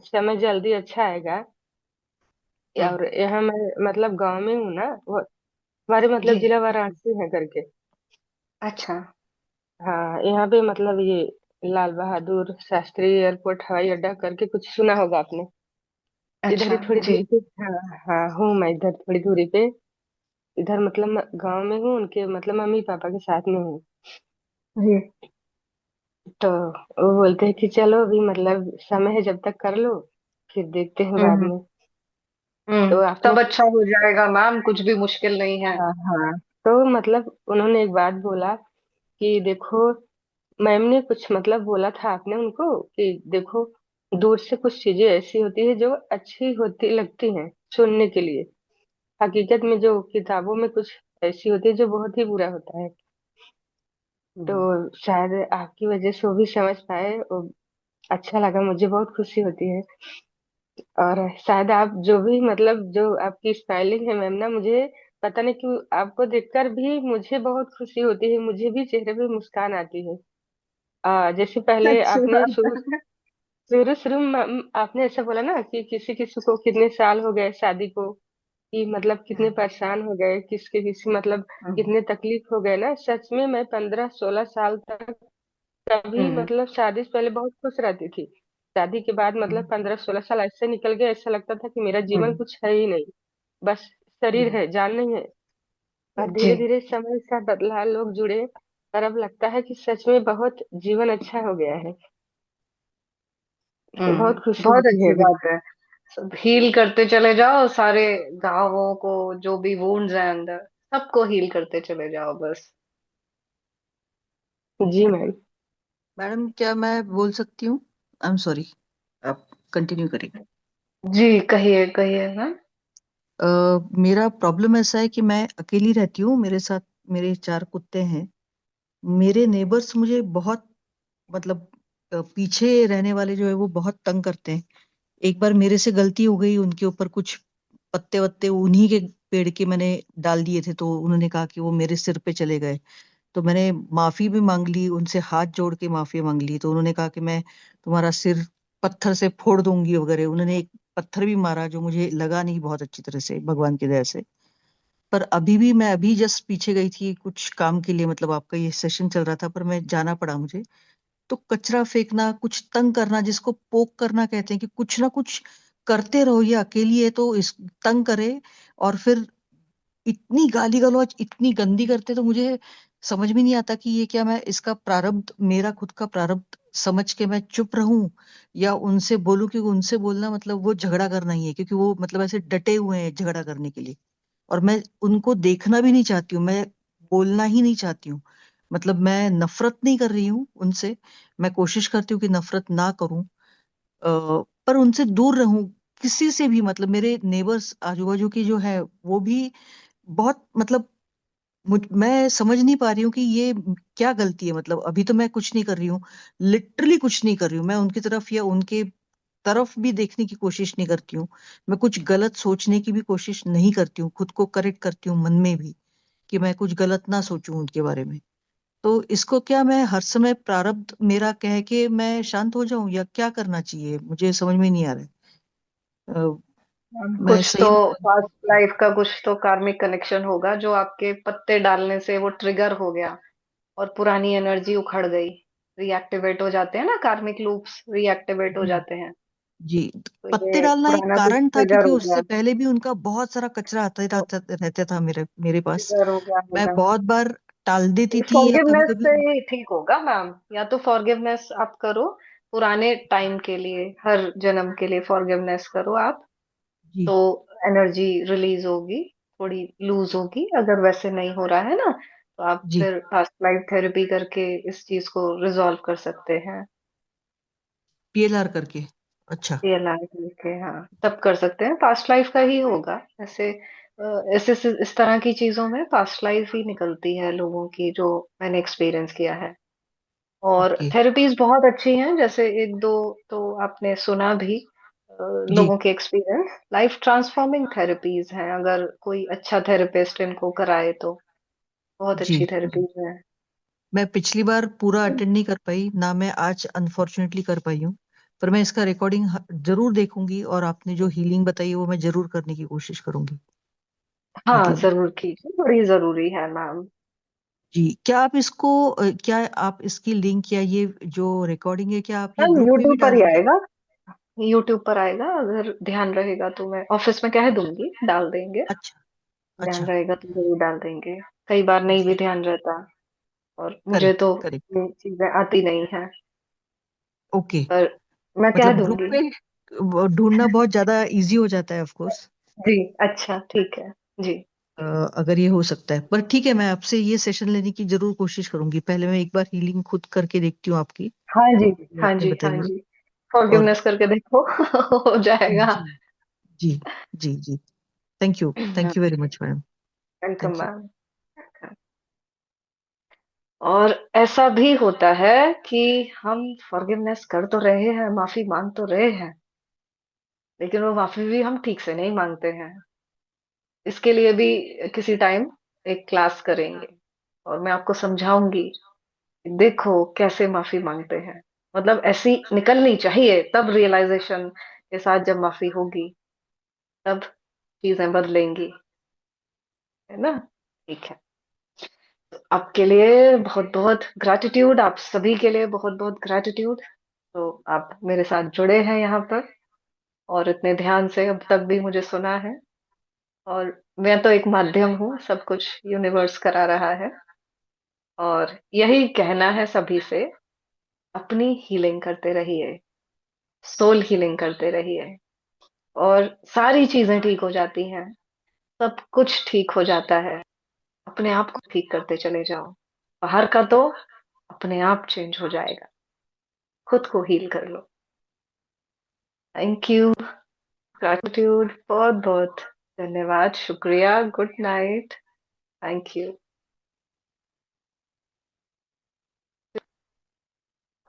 S8: समय जल्दी अच्छा आएगा।
S1: हम्म।
S8: और यहाँ मैं मतलब गांव में हूँ ना, वो हमारे मतलब
S1: जी।
S8: जिला वाराणसी है करके।
S1: अच्छा।
S8: हाँ, यहाँ पे मतलब ये लाल बहादुर शास्त्री एयरपोर्ट हवाई अड्डा करके कुछ सुना होगा आपने। इधर
S1: अच्छा।
S8: ही थोड़ी
S1: जी।
S8: दूरी पे, हाँ हाँ हूँ मैं इधर थोड़ी दूरी पे। इधर मतलब गांव में हूँ, उनके मतलब मम्मी पापा के साथ में हूँ।
S1: जी।
S8: तो वो बोलते हैं कि चलो अभी मतलब समय है, जब तक कर लो, फिर देखते हैं बाद
S1: हम्म।
S8: में। तो आपने,
S1: सब अच्छा हो जाएगा मैम, कुछ भी मुश्किल नहीं है।
S8: हाँ हाँ, तो मतलब उन्होंने एक बात बोला कि देखो, मैम ने कुछ मतलब बोला था आपने उनको कि देखो, दूर से कुछ चीजें ऐसी होती है जो अच्छी होती लगती हैं सुनने के लिए, हकीकत में जो किताबों में कुछ ऐसी होती है जो बहुत ही बुरा होता है। तो
S7: हम्म।
S8: शायद आपकी वजह से वो भी समझ पाए, और अच्छा लगा, मुझे बहुत खुशी होती है। और शायद आप जो भी मतलब जो आपकी स्माइलिंग है मैम ना, मुझे पता नहीं क्यों आपको देखकर भी मुझे बहुत खुशी होती है, मुझे भी चेहरे पे मुस्कान आती है। जैसे पहले
S1: अच्छी
S8: आपने
S1: बात
S8: शुरू
S1: है।
S8: शुरू शुरू में आपने ऐसा बोला ना कि किसी किसी को कितने साल हो गए शादी को, कि मतलब कितने परेशान हो गए, किसके किसी मतलब
S1: हम्म।
S8: कितने तकलीफ हो गए ना। सच में मैं 15-16 साल तक कभी
S1: हम्म।
S8: मतलब शादी से पहले बहुत खुश रहती थी। शादी के बाद मतलब 15-16 साल ऐसे निकल गए, ऐसा लगता था कि मेरा जीवन
S1: हम्म।
S8: कुछ है ही नहीं, बस शरीर
S1: हम्म।
S8: है, जान नहीं है। और
S1: जी।
S8: धीरे धीरे समय के साथ बदला, लोग जुड़े, और अब लगता है कि सच में बहुत जीवन अच्छा हो गया है। तो बहुत खुशी
S1: बहुत
S8: होती है
S1: अच्छी
S8: अभी।
S1: बात है। सब हील करते चले जाओ, सारे घावों को, जो भी वुंड्स हैं अंदर, सबको हील करते चले जाओ बस।
S8: जी मैम।
S9: मैडम क्या मैं बोल सकती हूँ? आई एम सॉरी, आप कंटिन्यू करें।
S1: जी, कहिए कहिए मैम।
S9: मेरा प्रॉब्लम ऐसा है कि मैं अकेली रहती हूँ, मेरे साथ मेरे 4 कुत्ते हैं। मेरे नेबर्स मुझे बहुत मतलब पीछे रहने वाले जो है वो बहुत तंग करते हैं। एक बार मेरे से गलती हो गई, उनके ऊपर कुछ पत्ते वत्ते उन्हीं के पेड़ के मैंने डाल दिए थे, तो उन्होंने कहा कि वो मेरे सिर पे चले गए। तो मैंने माफी भी मांग ली उनसे, हाथ जोड़ के माफी मांग ली। तो उन्होंने कहा कि मैं तुम्हारा सिर पत्थर से फोड़ दूंगी वगैरह। उन्होंने एक पत्थर भी मारा जो मुझे लगा नहीं बहुत अच्छी तरह से, भगवान की दया से। पर अभी भी मैं अभी जस्ट पीछे गई थी कुछ काम के लिए, मतलब आपका ये सेशन चल रहा था पर मैं जाना पड़ा मुझे। तो कचरा फेंकना, कुछ तंग करना, जिसको पोक करना कहते हैं, कि कुछ ना कुछ करते रहो। ये अकेली है तो इस तंग करे, और फिर इतनी गाली गलौज इतनी गंदी करते, तो मुझे समझ में नहीं आता कि ये क्या, मैं इसका प्रारब्ध, मेरा खुद का प्रारब्ध समझ के मैं चुप रहूं या उनसे बोलूं? क्योंकि उनसे बोलना मतलब वो झगड़ा करना ही है, क्योंकि वो मतलब ऐसे डटे हुए हैं झगड़ा करने के लिए। और मैं उनको देखना भी नहीं चाहती हूँ, मैं बोलना ही नहीं चाहती हूँ। मतलब मैं नफरत नहीं कर रही हूँ उनसे, मैं कोशिश करती हूँ कि नफरत ना करूं, पर उनसे दूर रहूं किसी से भी। मतलब मेरे नेबर्स आजू बाजू की जो है वो भी बहुत मतलब मैं समझ नहीं पा रही हूँ कि ये क्या गलती है। मतलब अभी तो मैं कुछ नहीं कर रही हूँ, लिटरली कुछ नहीं कर रही हूँ। मैं उनकी तरफ या उनके तरफ भी देखने की कोशिश नहीं करती हूँ। मैं कुछ गलत सोचने की भी कोशिश नहीं करती हूँ, खुद को करेक्ट करती हूँ मन में भी कि मैं कुछ गलत ना सोचूं उनके बारे में। तो इसको क्या मैं हर समय प्रारब्ध मेरा कह के मैं शांत हो जाऊं, या क्या करना चाहिए? मुझे समझ में नहीं आ रहा है। मैं
S1: कुछ तो
S9: सही बता रही
S1: पास्ट
S9: हूँ?
S1: लाइफ का कुछ तो कार्मिक कनेक्शन होगा, जो आपके पत्ते डालने से वो ट्रिगर हो गया और पुरानी एनर्जी उखड़ गई। रिएक्टिवेट हो जाते हैं ना, कार्मिक लूप्स रिएक्टिवेट हो
S9: जी
S1: जाते हैं।
S9: जी।
S1: तो
S9: पत्ते
S1: ये
S9: डालना एक
S1: पुराना कुछ
S9: कारण था,
S1: ट्रिगर
S9: क्योंकि
S1: हो
S9: उससे
S1: गया।
S9: पहले भी उनका बहुत सारा कचरा आता
S1: तो
S9: रहता था मेरे मेरे पास।
S1: ट्रिगर हो गया
S9: मैं
S1: होगा।
S9: बहुत बार टाल देती थी या कभी
S1: फॉरगिवनेस
S9: कभी।
S1: से ही ठीक होगा मैम, या तो फॉरगिवनेस आप करो, पुराने टाइम के लिए, हर जन्म के लिए फॉरगिवनेस करो आप।
S9: जी
S1: तो एनर्जी रिलीज होगी, थोड़ी लूज होगी। अगर वैसे नहीं हो रहा है ना, तो आप
S9: जी।
S1: फिर पास्ट लाइफ थेरेपी करके इस चीज को रिजॉल्व कर सकते हैं।
S9: पीएलआर करके? अच्छा।
S1: रियलाइज करके, हाँ, तब कर सकते हैं। पास्ट लाइफ का ही होगा ऐसे। इस तरह की चीजों में पास्ट लाइफ ही निकलती है लोगों की, जो मैंने एक्सपीरियंस किया है। और
S9: ओके।
S1: थेरेपीज बहुत अच्छी हैं, जैसे एक दो तो आपने सुना भी।
S9: जी
S1: लोगों के एक्सपीरियंस लाइफ ट्रांसफॉर्मिंग थेरेपीज हैं, अगर कोई अच्छा थेरेपिस्ट इनको कराए तो बहुत
S9: जी
S1: अच्छी
S9: जी।
S1: थेरेपीज हैं।
S9: मैं पिछली बार पूरा अटेंड नहीं कर पाई ना, मैं आज अनफॉर्चुनेटली कर पाई हूँ। पर मैं इसका रिकॉर्डिंग जरूर देखूंगी और आपने जो हीलिंग बताई है वो मैं जरूर करने की कोशिश करूंगी।
S1: हाँ
S9: मतलब
S1: जरूर कीजिए, बड़ी जरूरी है मैम।
S9: जी, क्या आप इसको क्या आप इसकी लिंक या ये जो रिकॉर्डिंग है क्या आप ये
S1: मैम
S9: ग्रुप में भी
S1: यूट्यूब पर
S9: डाल
S1: ही
S9: देंगे?
S1: आएगा, यूट्यूब पर आएगा, अगर ध्यान रहेगा तो मैं ऑफिस में कह दूंगी डाल देंगे।
S9: अच्छा
S1: ध्यान
S9: अच्छा।
S1: रहेगा तो जरूर डाल देंगे। कई बार नहीं भी
S9: जी
S1: ध्यान रहता, और मुझे
S9: करेक्ट
S1: तो
S9: करेक्ट।
S1: ये चीजें आती नहीं है,
S9: ओके।
S1: पर मैं कह
S9: मतलब ग्रुप
S1: दूंगी।
S9: में वो ढूंढना बहुत ज्यादा इजी हो जाता है ऑफ कोर्स।
S1: जी अच्छा ठीक है। जी
S9: अगर ये हो सकता है, पर ठीक है, मैं आपसे ये सेशन लेने की जरूर कोशिश करूंगी। पहले मैं एक बार हीलिंग खुद करके देखती हूँ आपकी,
S1: हाँ जी,
S9: जो
S1: हाँ
S9: आपने
S1: जी, हाँ
S9: बताई है।
S1: जी,
S9: और
S1: फॉरगिवनेस करके देखो हो जाएगा।
S9: जी जी जी जी। Thank you very much madam.
S1: Welcome
S9: thank you.
S1: Ma'am. और ऐसा भी होता है कि हम फॉरगिवनेस कर तो रहे हैं, माफी मांग तो रहे हैं, लेकिन वो माफी भी हम ठीक से नहीं मांगते हैं। इसके लिए भी किसी टाइम एक क्लास करेंगे, और मैं आपको समझाऊंगी कि देखो कैसे माफी मांगते हैं, मतलब ऐसी निकलनी चाहिए, तब रियलाइजेशन के साथ जब माफी होगी तब चीजें बदलेंगी, है ना। ठीक है, तो आपके लिए बहुत बहुत ग्रैटिट्यूड, आप सभी के लिए बहुत बहुत ग्रैटिट्यूड। तो आप मेरे साथ जुड़े हैं यहाँ पर, और इतने ध्यान से अब तक भी मुझे सुना है। और मैं तो एक माध्यम हूँ, सब कुछ यूनिवर्स करा रहा है, और यही कहना है सभी से, अपनी हीलिंग करते रहिए, सोल हीलिंग करते रहिए, और सारी चीजें ठीक हो जाती हैं, सब कुछ ठीक हो जाता है। अपने आप को ठीक करते चले जाओ, बाहर का तो अपने आप चेंज हो जाएगा, खुद को हील कर लो। थैंक यू, ग्रैटिट्यूड, बहुत बहुत धन्यवाद, शुक्रिया, गुड नाइट, थैंक यू।